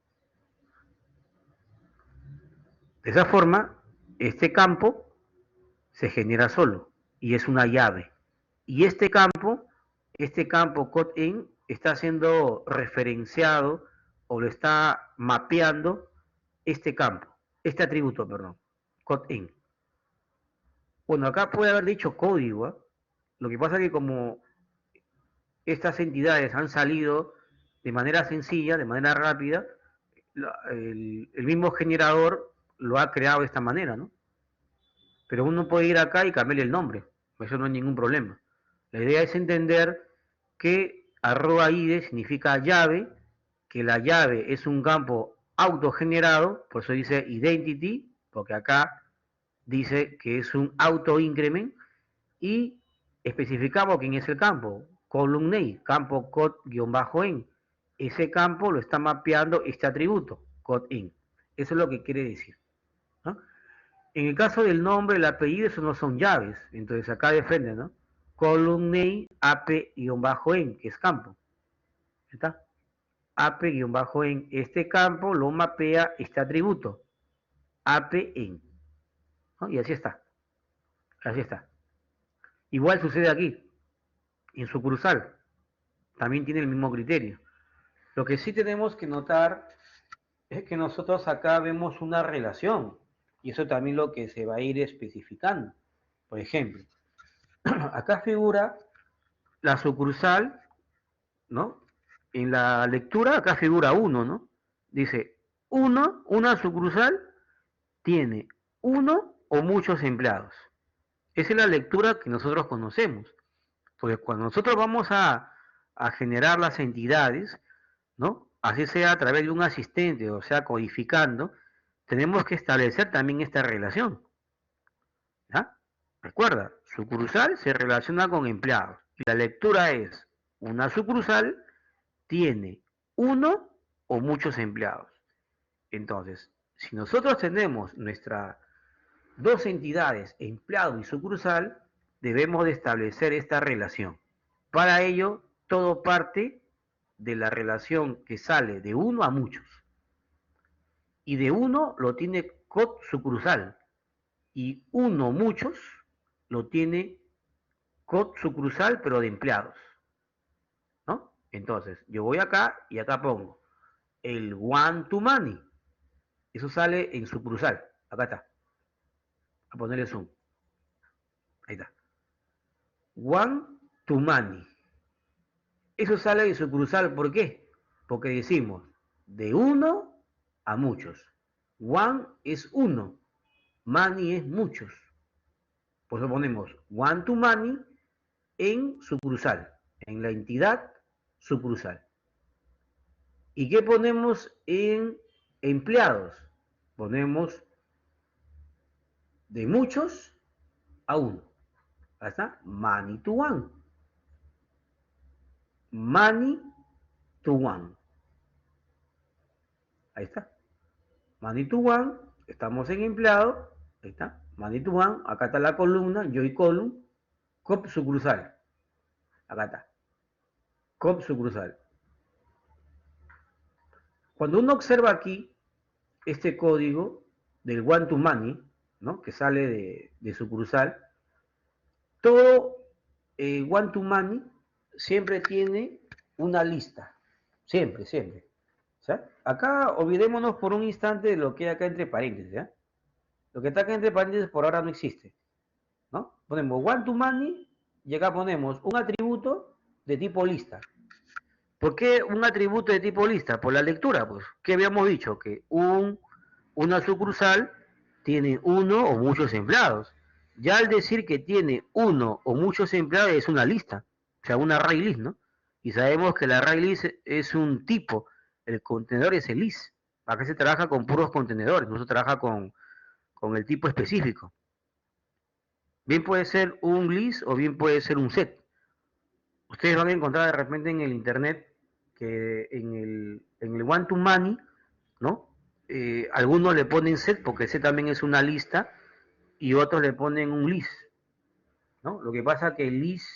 De esa forma, este campo se genera solo y es una llave. Y este campo code-in, está siendo referenciado o lo está mapeando este campo, este atributo, perdón, code-in. Bueno, acá puede haber dicho código, ¿eh? Lo que pasa es que como estas entidades han salido de manera sencilla, de manera rápida, el mismo generador lo ha creado de esta manera, ¿no? Pero uno puede ir acá y cambiarle el nombre, eso no hay ningún problema. La idea es entender que @id significa llave, que la llave es un campo autogenerado, por eso dice identity, porque acá dice que es un auto increment, y especificamos quién es el campo, column name, campo code-en. Ese campo lo está mapeando este atributo, code-in. Eso es lo que quiere decir, ¿no? En el caso del nombre, el apellido, eso no son llaves. Entonces acá depende, ¿no? Column name, ap-en, que es campo. ¿Está? ap-en. Este campo lo mapea este atributo, ap-en, ¿no? Y así está. Así está. Igual sucede aquí, en sucursal. También tiene el mismo criterio. Lo que sí tenemos que notar es que nosotros acá vemos una relación. Y eso también lo que se va a ir especificando. Por ejemplo, acá figura la sucursal, ¿no? En la lectura acá figura 1, ¿no? Dice, una sucursal tiene uno o muchos empleados. Esa es la lectura que nosotros conocemos. Porque cuando nosotros vamos a generar las entidades, ¿no? Así sea a través de un asistente, o sea, codificando, tenemos que establecer también esta relación. ¿Ya? Recuerda, sucursal se relaciona con empleados. Y la lectura es, una sucursal tiene uno o muchos empleados. Entonces, si nosotros tenemos nuestras dos entidades, empleado y sucursal, debemos de establecer esta relación. Para ello, todo parte de la relación que sale de uno a muchos. Y de uno lo tiene code sucursal. Y uno muchos lo tiene code sucursal, pero de empleados, ¿no? Entonces, yo voy acá y acá pongo el one to many. Eso sale en sucursal. Acá está. A ponerle zoom. Ahí está. One to many. Eso sale en sucursal. ¿Por qué? Porque decimos de uno a muchos. One es uno. Many es muchos. Por eso ponemos one to many en sucursal. En la entidad sucursal. ¿Y qué ponemos en empleados? Ponemos de muchos a 1. Ahí está, money to one. Money to one. Ahí está. Money to one, estamos en empleado. Ahí está. Money to one, acá está la columna, joy column, COP sucursal. Acá está. COP sucursal. Cuando uno observa aquí este código del one to money, ¿no? Que sale de sucursal, todo one to money siempre tiene una lista. Siempre, siempre. ¿Sí? Acá olvidémonos por un instante de lo que hay acá entre paréntesis. ¿Sí? Lo que está acá entre paréntesis por ahora no existe. ¿No? Ponemos one to money y acá ponemos un atributo de tipo lista. ¿Por qué un atributo de tipo lista? Por la lectura, pues. ¿Qué habíamos dicho? Que una sucursal tiene uno o muchos empleados. Ya al decir que tiene uno o muchos empleados es una lista, o sea, una array list, ¿no? Y sabemos que la array list es un tipo, el contenedor es el list. Acá se trabaja con puros contenedores, no se trabaja con el tipo específico. Bien puede ser un list o bien puede ser un set. Ustedes van a encontrar de repente en el internet que en el one to many, ¿no? Algunos le ponen set porque set también es una lista y otros le ponen un list, ¿no? Lo que pasa es que el list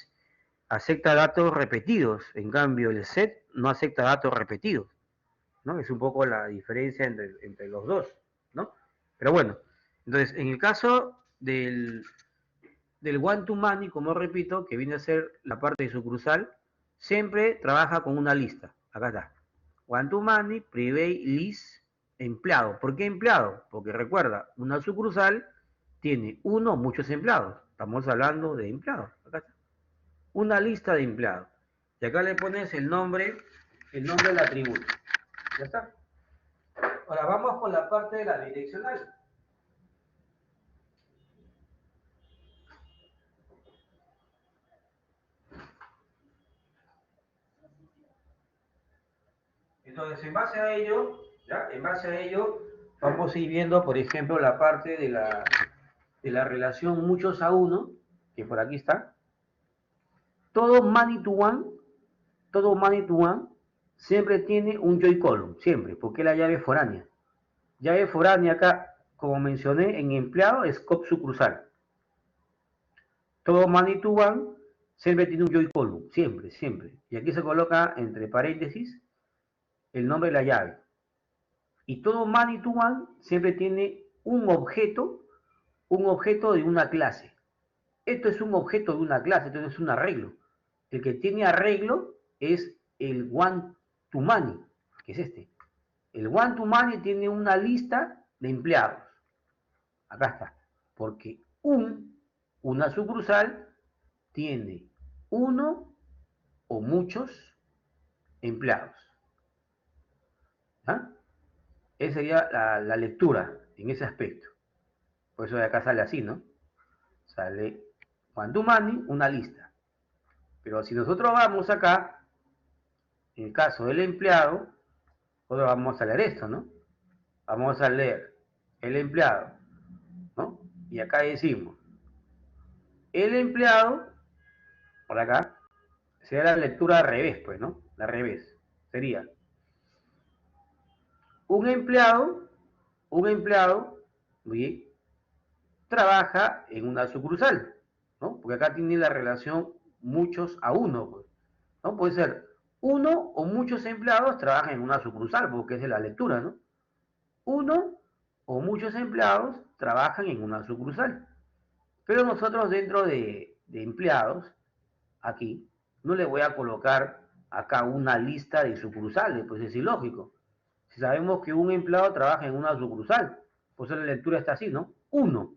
acepta datos repetidos, en cambio el set no acepta datos repetidos, ¿no? Es un poco la diferencia entre los dos, ¿no? Pero bueno, entonces en el caso del one to many, como repito, que viene a ser la parte de sucursal, siempre trabaja con una lista. Acá está. One to many, private list, empleado. ¿Por qué empleado? Porque recuerda, una sucursal tiene uno o muchos empleados. Estamos hablando de empleados. Acá está. Una lista de empleados. Y acá le pones el nombre del atributo. Ya está. Ahora vamos con la parte de la direccional. Entonces, en base a ello, ¿ya? En base a ello, vamos a ir viendo, por ejemplo, la parte de la relación muchos a uno, que por aquí está. Todo money to one, siempre tiene un join column, siempre, porque es la llave foránea. Llave foránea acá, como mencioné, en empleado es COP sucursal. Todo money to one siempre tiene un join column, siempre, siempre. Y aquí se coloca entre paréntesis el nombre de la llave. Y todo money to one siempre tiene un objeto de una clase. Esto es un objeto de una clase, esto es un arreglo. El que tiene arreglo es el one to many, que es este. El one to many tiene una lista de empleados. Acá está. Porque una sucursal tiene uno o muchos empleados. ¿Ah? Esa sería la lectura en ese aspecto. Por eso de acá sale así, ¿no? Sale one to many, una lista. Pero si nosotros vamos acá, en el caso del empleado, nosotros vamos a leer esto, ¿no? Vamos a leer el empleado, ¿no? Y acá decimos, el empleado, por acá, sería la lectura al revés, pues, ¿no? Al revés. Sería un empleado, ¿sí? Trabaja en una sucursal, ¿no? Porque acá tiene la relación muchos a uno, pues, ¿no? Puede ser uno o muchos empleados trabajan en una sucursal, porque es de la lectura, ¿no? Uno o muchos empleados trabajan en una sucursal. Pero nosotros dentro de empleados, aquí, no le voy a colocar acá una lista de sucursales, pues es ilógico. Si sabemos que un empleado trabaja en una sucursal, pues la lectura está así, ¿no? Uno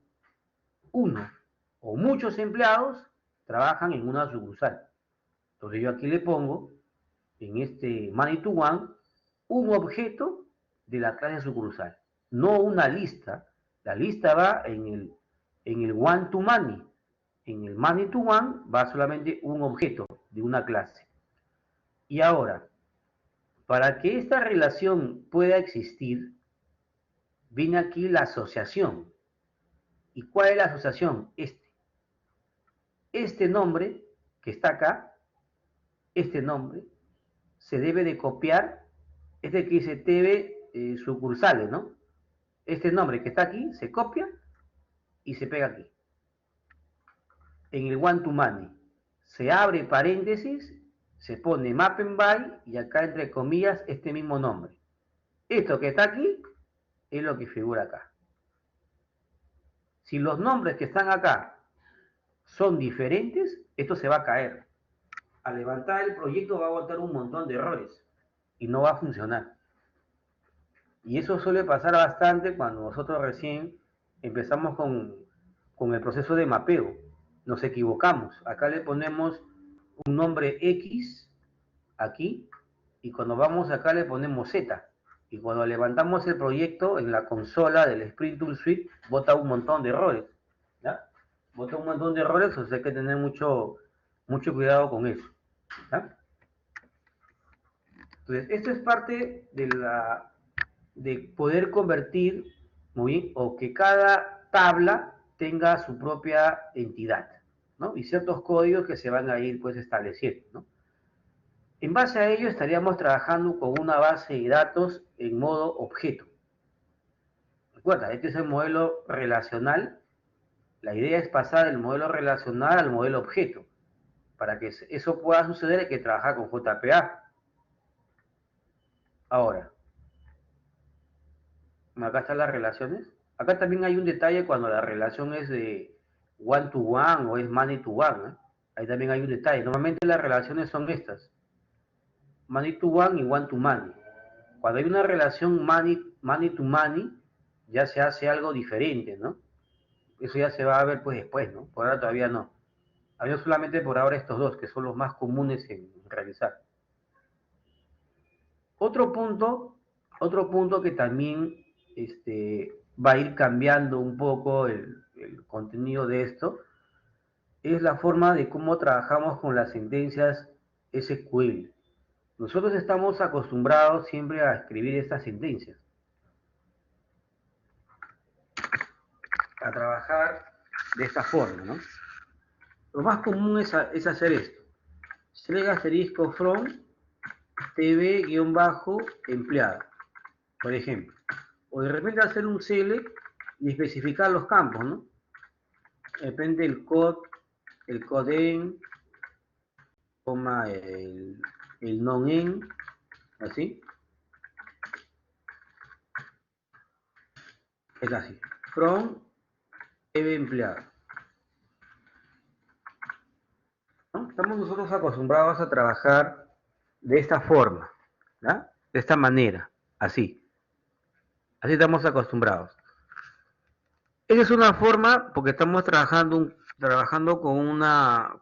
o muchos empleados trabajan en una sucursal. Entonces yo aquí le pongo, en este money to one, un objeto de la clase sucursal, no una lista. La lista va en el one to money. En el money to one va solamente un objeto de una clase. Y ahora, para que esta relación pueda existir, viene aquí la asociación. ¿Y cuál es la asociación? Este. Este nombre que está acá, este nombre, se debe de copiar, este que dice TV sucursales, ¿no? Este nombre que está aquí se copia y se pega aquí. En el one to many se abre paréntesis, se pone mappen by y acá entre comillas este mismo nombre. Esto que está aquí es lo que figura acá. Si los nombres que están acá son diferentes, esto se va a caer. Al levantar el proyecto va a botar un montón de errores y no va a funcionar. Y eso suele pasar bastante cuando nosotros recién empezamos con el proceso de mapeo. Nos equivocamos. Acá le ponemos un nombre X aquí y cuando vamos acá le ponemos Z. Y cuando levantamos el proyecto en la consola del Sprint Tool Suite, bota un montón de errores. ¿Ya? Bota un montón de errores, o sea hay que tener mucho cuidado con eso. ¿Ya? Entonces, esto es parte de poder convertir, muy bien, o que cada tabla tenga su propia entidad, ¿no? Y ciertos códigos que se van a ir pues estableciendo, ¿no? En base a ello estaríamos trabajando con una base de datos en modo objeto. Recuerda, este es el modelo relacional. La idea es pasar del modelo relacional al modelo objeto. Para que eso pueda suceder hay que trabajar con JPA. Ahora, acá están las relaciones. Acá también hay un detalle cuando la relación es de one to one o es money to one, ¿eh? Ahí también hay un detalle. Normalmente las relaciones son estas: money to one y one to money. Cuando hay una relación money to money, ya se hace algo diferente, ¿no? Eso ya se va a ver pues después, ¿no? Por ahora todavía no. Había solamente por ahora estos dos, que son los más comunes en realizar. Otro punto que también va a ir cambiando un poco el contenido de esto, es la forma de cómo trabajamos con las sentencias SQL. Nosotros estamos acostumbrados siempre a escribir estas sentencias, a trabajar de esta forma, ¿no? Lo más común es hacer esto: select asterisco from tv-empleado, por ejemplo. O de repente hacer un select y especificar los campos, ¿no? De repente el coden, coma el non-en, así. Es así. From TV empleado. ¿No? Estamos nosotros acostumbrados a trabajar de esta forma, ¿no? De esta manera, así. Así estamos acostumbrados. Esa es una forma porque estamos trabajando con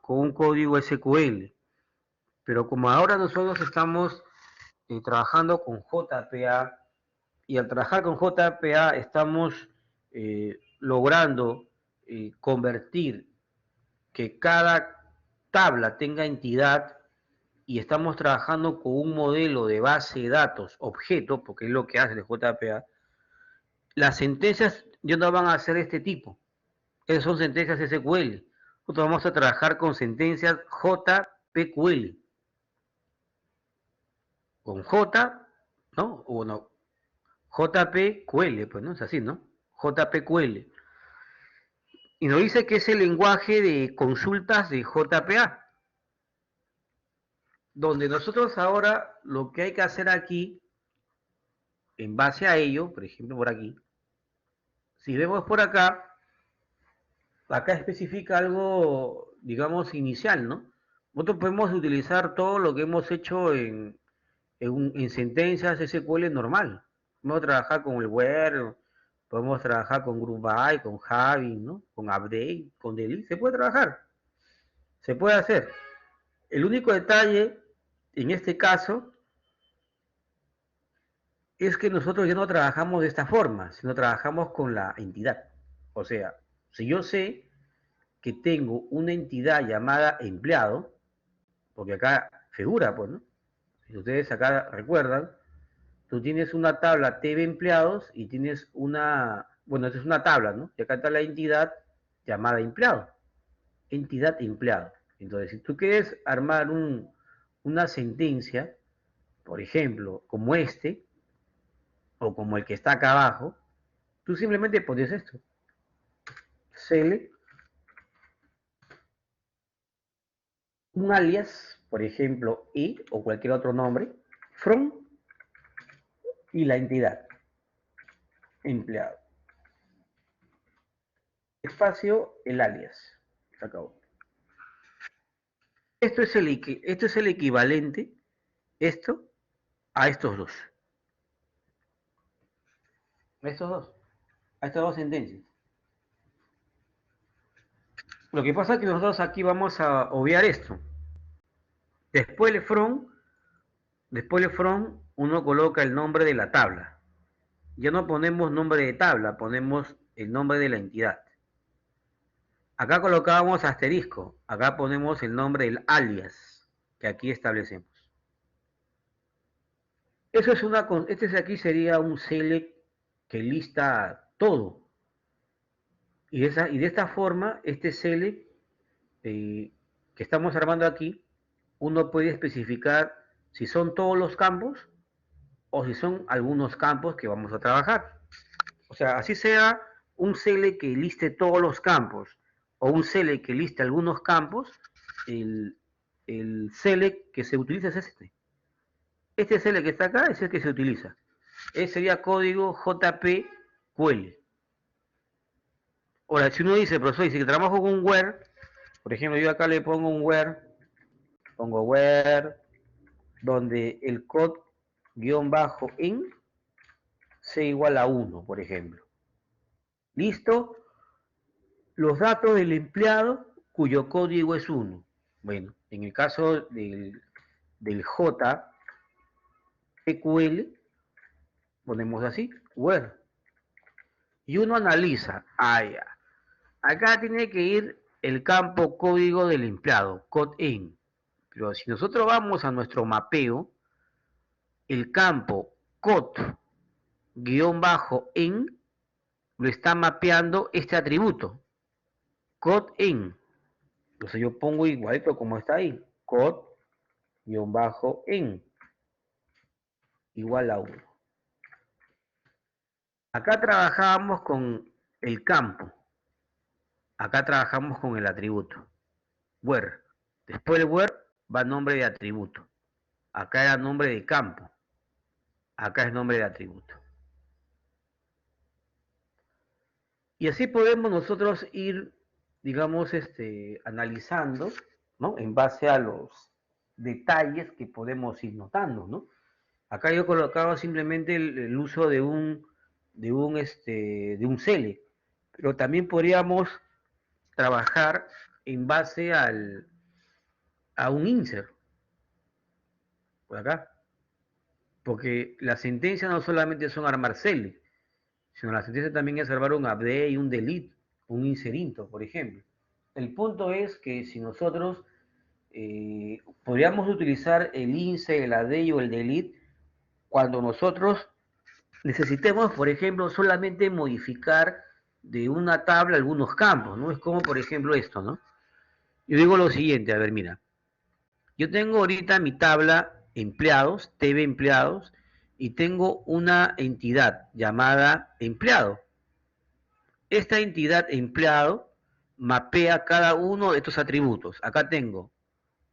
un código SQL. Pero como ahora nosotros estamos trabajando con JPA, y al trabajar con JPA estamos logrando convertir que cada tabla tenga entidad, y estamos trabajando con un modelo de base de datos objeto, porque es lo que hace el JPA, las sentencias ya no van a ser este tipo. Esas son sentencias SQL. Nosotros vamos a trabajar con sentencias JPQL. Con J, ¿no? O no, JPQL, pues, ¿no? Es así, ¿no? JPQL. Y nos dice que es el lenguaje de consultas de JPA. Donde nosotros ahora lo que hay que hacer aquí, en base a ello, por ejemplo por aquí, si vemos por acá, acá especifica algo, digamos, inicial, ¿no? Nosotros podemos utilizar todo lo que hemos hecho en sentencias SQL normal. Podemos trabajar con el where, podemos trabajar con group by, con having, ¿no? Con update, con delete, se puede trabajar, se puede hacer. El único detalle en este caso es que nosotros ya no trabajamos de esta forma, sino trabajamos con la entidad. O sea, si yo sé que tengo una entidad llamada empleado, porque acá figura, pues, ¿no? Si ustedes acá recuerdan, tú tienes una tabla TV empleados y tienes bueno, esta es una tabla, ¿no? Y acá está la entidad llamada empleado. entidad empleado. Entonces, si tú quieres armar una sentencia, por ejemplo, como este, o como el que está acá abajo, tú simplemente pones esto. Select un alias, por ejemplo, y o cualquier otro nombre, from y la entidad, empleado. Espacio, el alias. Se acabó. Esto es el equivalente, esto, a estos dos. Estos dos. A estas dos sentencias. Lo que pasa es que nosotros aquí vamos a obviar esto. Después de from, uno coloca el nombre de la tabla. Ya no ponemos nombre de tabla, ponemos el nombre de la entidad. Acá colocábamos asterisco, acá ponemos el nombre del alias que aquí establecemos. Eso es este de aquí sería un select que lista todo. Y de esta forma, este select que estamos armando aquí, uno puede especificar si son todos los campos o si son algunos campos que vamos a trabajar. O sea, así sea un select que liste todos los campos o un select que liste algunos campos, el select que se utiliza es este. Este select que está acá es el que se utiliza. Ese sería código JPQL. Ahora, si uno dice, profesor, dice que trabajo con un where, por ejemplo, yo acá le pongo un where, pongo where, donde el code guión bajo in sea igual a 1, por ejemplo. ¿Listo? Los datos del empleado cuyo código es 1. Bueno, en el caso del JPQL, ponemos así, where. Y uno analiza, ya. Acá tiene que ir el campo código del empleado, code_in. Pero si nosotros vamos a nuestro mapeo, el campo code_in lo está mapeando este atributo, code_in. Entonces yo pongo igualito como está ahí, code_in igual a 1. Acá trabajamos con el campo. Acá trabajamos con el atributo. Where. Después del where va nombre de atributo. Acá era nombre de campo. Acá es nombre de atributo. Y así podemos nosotros ir, digamos, analizando, ¿no? En base a los detalles que podemos ir notando, ¿no? Acá yo colocaba simplemente el uso de un select, pero también podríamos trabajar en base a un insert, por acá, porque la sentencia no solamente son armar select, sino la sentencia también es armar un update y un delete, un inserinto, por ejemplo. El punto es que si nosotros podríamos utilizar el insert, el update o el delete cuando nosotros necesitemos, por ejemplo, solamente modificar de una tabla algunos campos, ¿no? Es como, por ejemplo, esto, ¿no? Yo digo lo siguiente, a ver, mira. Yo tengo ahorita mi tabla empleados, TV empleados, y tengo una entidad llamada empleado. Esta entidad empleado mapea cada uno de estos atributos. Acá tengo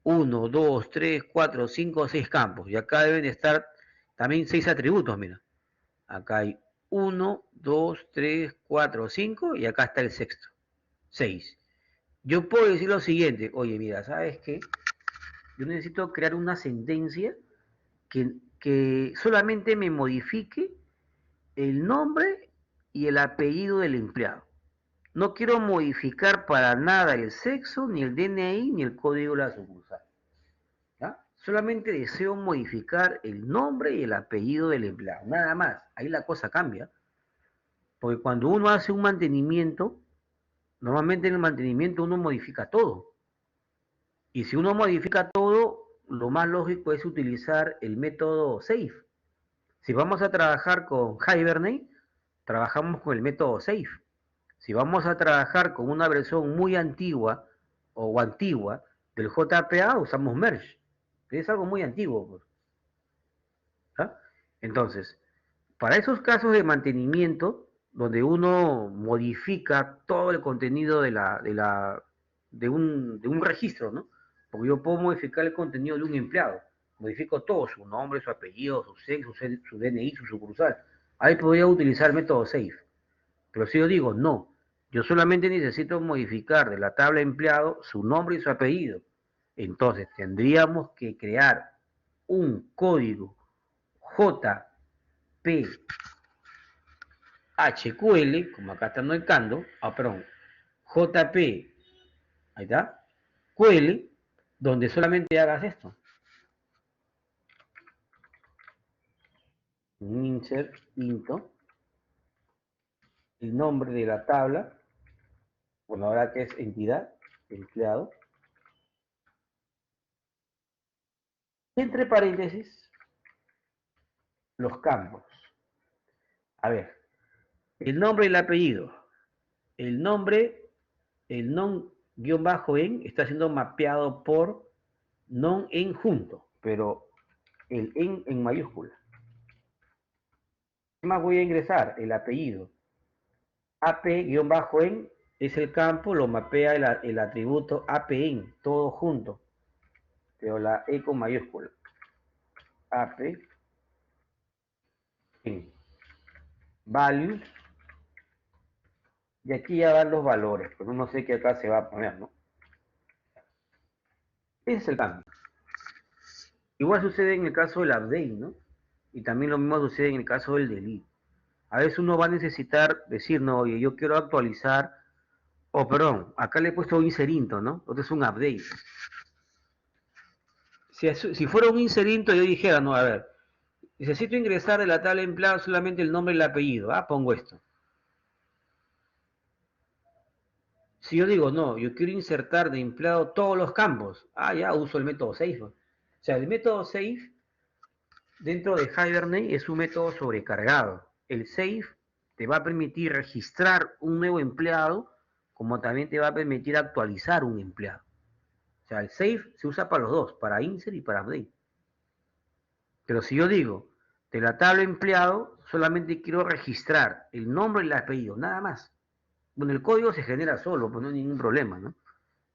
1, 2, 3, 4, 5, 6 campos. Y acá deben estar también 6 atributos, mira. Acá hay 1, 2, 3, 4, 5 y acá está el sexto, 6. Yo puedo decir lo siguiente, oye, mira, ¿sabes qué? Yo necesito crear una sentencia que solamente me modifique el nombre y el apellido del empleado. No quiero modificar para nada el sexo, ni el DNI, ni el código de la sucursal. ¿Ya? Solamente deseo modificar el nombre y el apellido del empleado, nada más. Ahí la cosa cambia. Porque cuando uno hace un mantenimiento, normalmente en el mantenimiento uno modifica todo. Y si uno modifica todo, lo más lógico es utilizar el método SAFE. Si vamos a trabajar con Hibernate, trabajamos con el método SAFE. Si vamos a trabajar con una versión muy antigua o antigua del JPA, usamos merge. Es algo muy antiguo, pues. ¿Ah? Entonces, para esos casos de mantenimiento, donde uno modifica todo el contenido de un registro, ¿no? Porque yo puedo modificar el contenido de un empleado, modifico todo, su nombre, su apellido, su sexo, su DNI, su sucursal. Ahí podría utilizar el método SAFE. Pero si yo digo, no, yo solamente necesito modificar de la tabla empleado su nombre y su apellido, entonces tendríamos que crear un código JPHQL, como acá está marcando, perdón, JP, ahí está, QL, donde solamente hagas esto. Un insert into, el nombre de la tabla, bueno, ahora que es entidad, empleado, entre paréntesis, los campos. A ver, el nombre y el apellido. El nombre, el non-en, está siendo mapeado por non-en junto, pero el en mayúscula. ¿Qué más voy a ingresar? El apellido. AP-en es el campo, lo mapea el atributo APN, todo junto. Pero la E con mayúscula. AP en values. Y aquí ya dan los valores, pero no sé qué acá se va a poner, ¿no? Ese es el cambio. Igual sucede en el caso del update, ¿no? Y también lo mismo sucede en el caso del delete. A veces uno va a necesitar decir, no, oye, yo quiero actualizar, perdón, acá le he puesto un inserinto, ¿no? Entonces es un update. Si fuera un inserinto, yo dijera, no, a ver, necesito ingresar de la tabla de empleado solamente el nombre y el apellido. Pongo esto. Si yo digo, no, yo quiero insertar de empleado todos los campos. Ya uso el método SAFE. O sea, el método SAFE dentro de Hibernate es un método sobrecargado. El SAFE te va a permitir registrar un nuevo empleado, como también te va a permitir actualizar un empleado. O sea, el SAFE se usa para los dos, para insert y para update. Pero si yo digo, de la tabla empleado, solamente quiero registrar el nombre y el apellido, nada más. Bueno, el código se genera solo, pues no hay ningún problema, ¿no?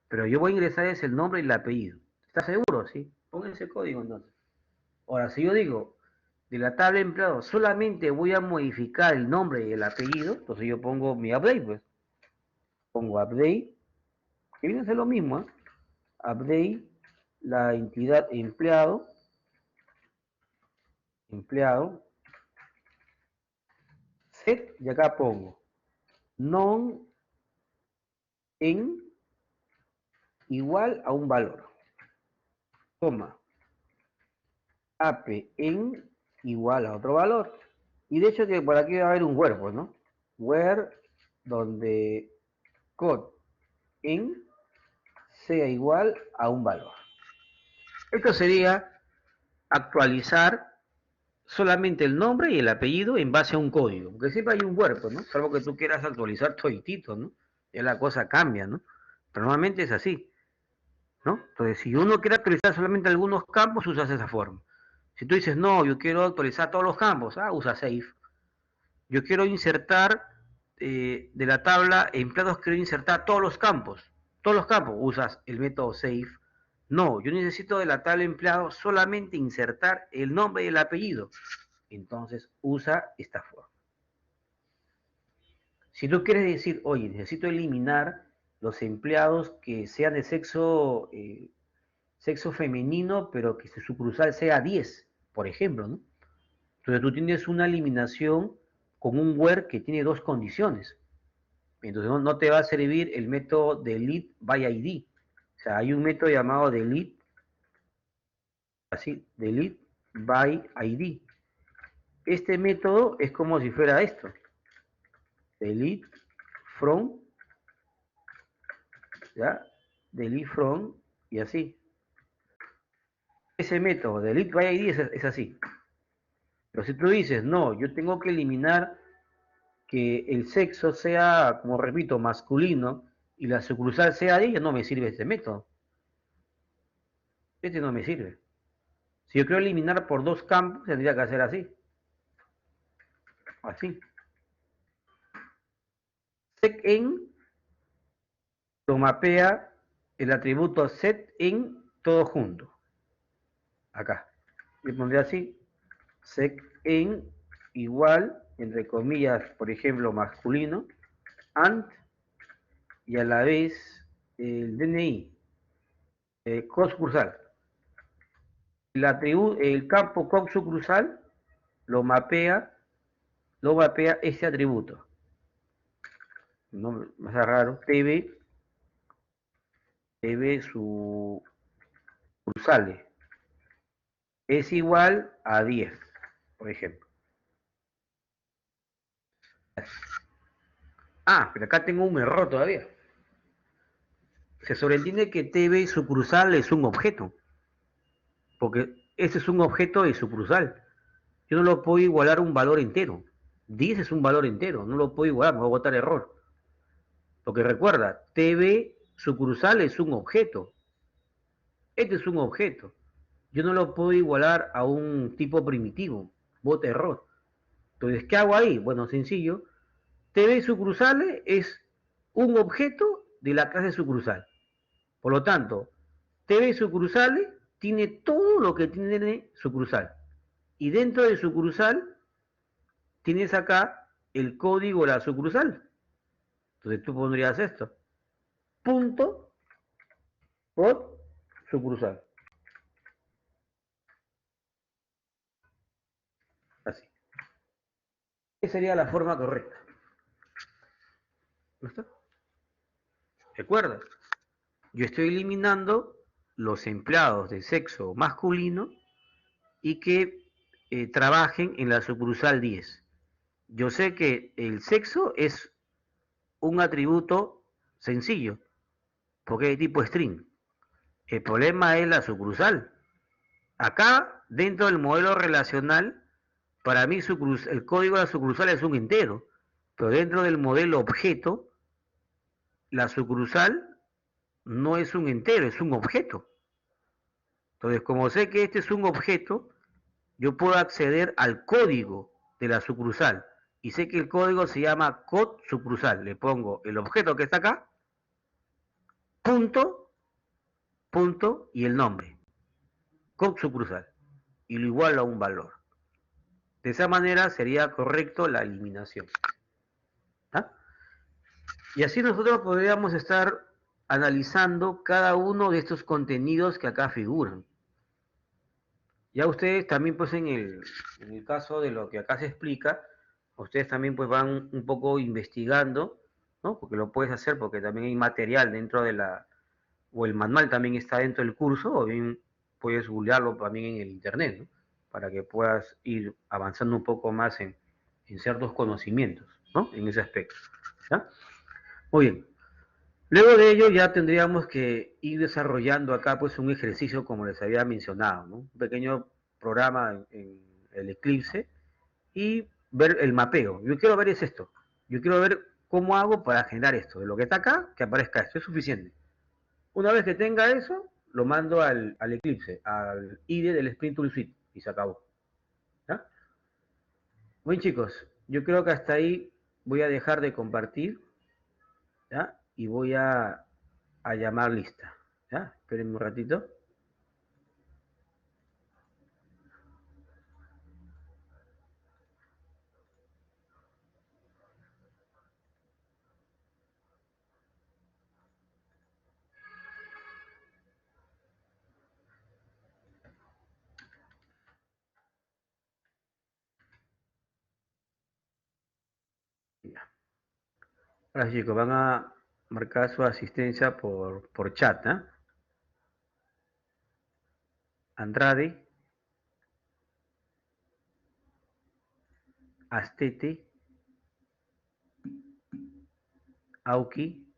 Pero yo voy a ingresar es el nombre y el apellido. ¿Estás seguro? Sí. Pongan ese código entonces. Ahora, si yo digo, de la tabla empleado, solamente voy a modificar el nombre y el apellido, entonces yo pongo mi update, pues. Pongo update, que viene a ser lo mismo, ¿eh? Update, la entidad empleado, set, y acá pongo non en igual a un valor, coma, ap en igual a otro valor. Y de hecho que por aquí va a haber un where, pues, ¿no? Where, donde code en sea igual a un valor. Esto sería actualizar solamente el nombre y el apellido en base a un código, porque siempre hay un where, pues, ¿no? Salvo que tú quieras actualizar toditito, ¿no? Ya la cosa cambia, ¿no? Pero normalmente es así, ¿no? Entonces, si uno quiere actualizar solamente algunos campos, usas esa forma. Si tú dices, no, yo quiero actualizar todos los campos, usa SAFE. Yo quiero insertar de la tabla empleados, quiero insertar todos los campos, usas el método SAFE. No, yo necesito de la tabla empleados solamente insertar el nombre y el apellido. Entonces usa esta forma. Si tú quieres decir, oye, necesito eliminar los empleados que sean de sexo femenino, pero que su sucursal sea 10, por ejemplo, ¿no? Entonces tú tienes una eliminación con un where que tiene dos condiciones. Entonces no te va a servir el método delete by ID. O sea, hay un método llamado delete, así, delete by ID. Este método es como si fuera esto. Delete from, ¿ya? Delete from y así. Ese método, delete by ID, es así. Pero si tú dices, no, yo tengo que eliminar que el sexo sea, como repito, masculino y la sucursal sea 10, ya no me sirve este método. Este no me sirve. Si yo quiero eliminar por dos campos, tendría que hacer así. Así. SecIn lo mapea el atributo setIn todo junto. Acá. Le pondré así. SecIn igual, entre comillas, por ejemplo, masculino, AND, y a la vez el DNI, co-sucursal. El campo co-sucursal lo mapea ese atributo. No más raro, TV su sucursales es igual a 10, por ejemplo. Ah, pero acá tengo un error todavía. Se sobreentiende que TV sucursal es un objeto, porque ese es un objeto de sucursal. Yo no lo puedo igualar a un valor entero. 10 es un valor entero, no lo puedo igualar, me voy a botar error. Porque recuerda, TV sucursal es un objeto. Este es un objeto. Yo no lo puedo igualar a un tipo primitivo. Bota error. Entonces, ¿qué hago ahí? Bueno, sencillo. TV sucursales es un objeto de la clase sucursal. Por lo tanto, TV sucursales tiene todo lo que tiene sucursal. Y dentro de sucursal tienes acá el código de la sucursal. Entonces tú pondrías esto. Punto por sucursal. Así. Esa sería la forma correcta. ¿No está? Recuerda, yo estoy eliminando los empleados de sexo masculino y que trabajen en la sucursal 10. Yo sé que el sexo es un atributo sencillo, porque es de tipo string. El problema es la sucursal. Acá, dentro del modelo relacional, para mí el código de la sucursal es un entero, pero dentro del modelo objeto, la sucursal no es un entero, es un objeto. Entonces, como sé que este es un objeto, yo puedo acceder al código de la sucursal. Y sé que el código se llama code sucursal. Le pongo el objeto que está acá, punto, punto y el nombre. Code sucursal. Y lo igualo a un valor. De esa manera sería correcto la eliminación. ¿Ah? Y así nosotros podríamos estar analizando cada uno de estos contenidos que acá figuran. Ya ustedes también pues en el caso de lo que acá se explica, ustedes también pues van un poco investigando, ¿no? Porque lo puedes hacer porque también hay material dentro de o el manual también está dentro del curso, o bien puedes googlearlo también en el internet, ¿no? Para que puedas ir avanzando un poco más en ciertos conocimientos, ¿no? En ese aspecto, ¿ya? Muy bien. Luego de ello ya tendríamos que ir desarrollando acá pues un ejercicio como les había mencionado, ¿no? Un pequeño programa en el Eclipse y ver el mapeo. Yo quiero ver es esto. Yo quiero ver cómo hago para generar esto. De lo que está acá, que aparezca esto. Es suficiente. Una vez que tenga eso, lo mando al Eclipse, al IDE del Sprint Tool Suite y se acabó. ¿Ya? Bueno chicos, yo creo que hasta ahí voy a dejar de compartir, ¿ya? Y voy a llamar lista. ¿Ya? Espérenme un ratito. Ya. Ahora sí, chicos, van a marcar su asistencia por chat. ¿Eh? Andrade, Astete, Auki,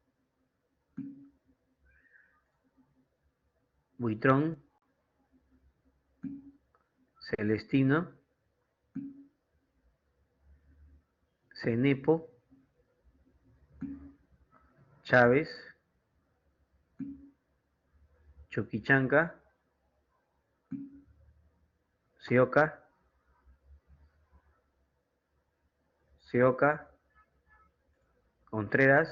Buitrón, Celestino, Cenepo, Chávez, Chuquichanca, Sioca, Contreras,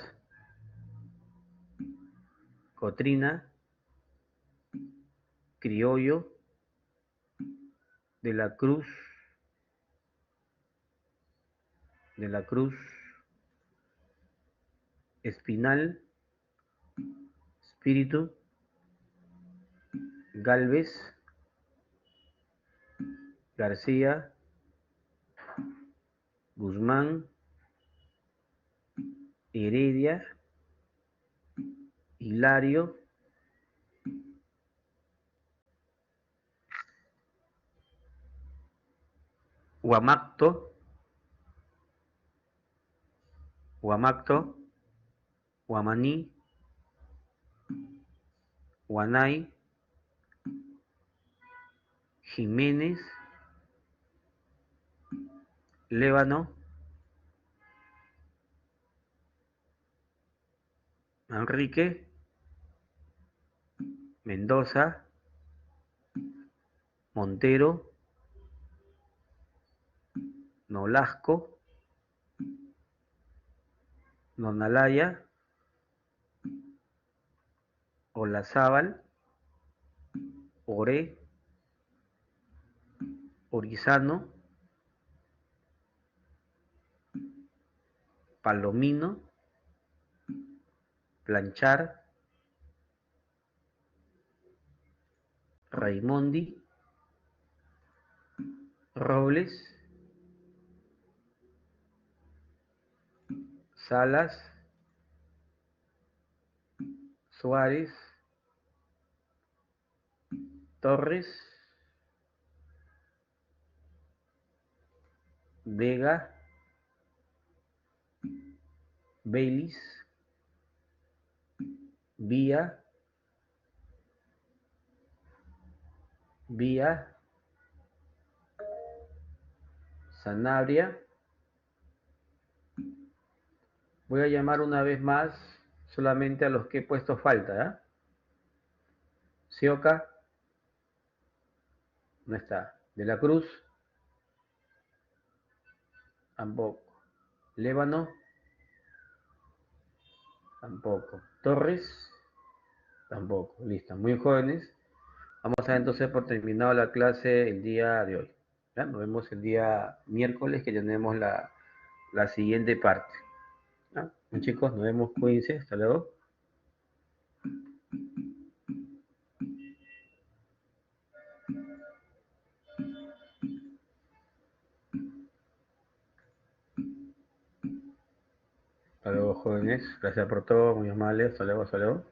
Cotrina, Criollo, de la Cruz, Espinal, Espíritu, Galvez, García, Guzmán, Heredia, Hilario, Huamacto, Huamaní, Huanay, Jiménez, Lébano, Enrique, Mendoza, Montero, Nolasco, Nonalaya, Olazábal, Oré, Orizano, Palomino, Planchar, Raimondi, Robles, Salas, Suárez, Torres, Vega, Baylis, Vía, Sanabria. Voy a llamar una vez más solamente a los que he puesto falta, ¿eh? Sioca, no está. De la Cruz, tampoco. Lébano, tampoco. Torres, tampoco. Listo, muy jóvenes. Vamos a dar entonces por terminado la clase el día de hoy. ¿Ya? Nos vemos el día miércoles que tenemos la siguiente parte. ¿Ya? Bueno, chicos, nos vemos, cuídense, hasta luego. Hasta luego, jóvenes. Gracias por todo, muy amables. Hasta luego, hasta luego.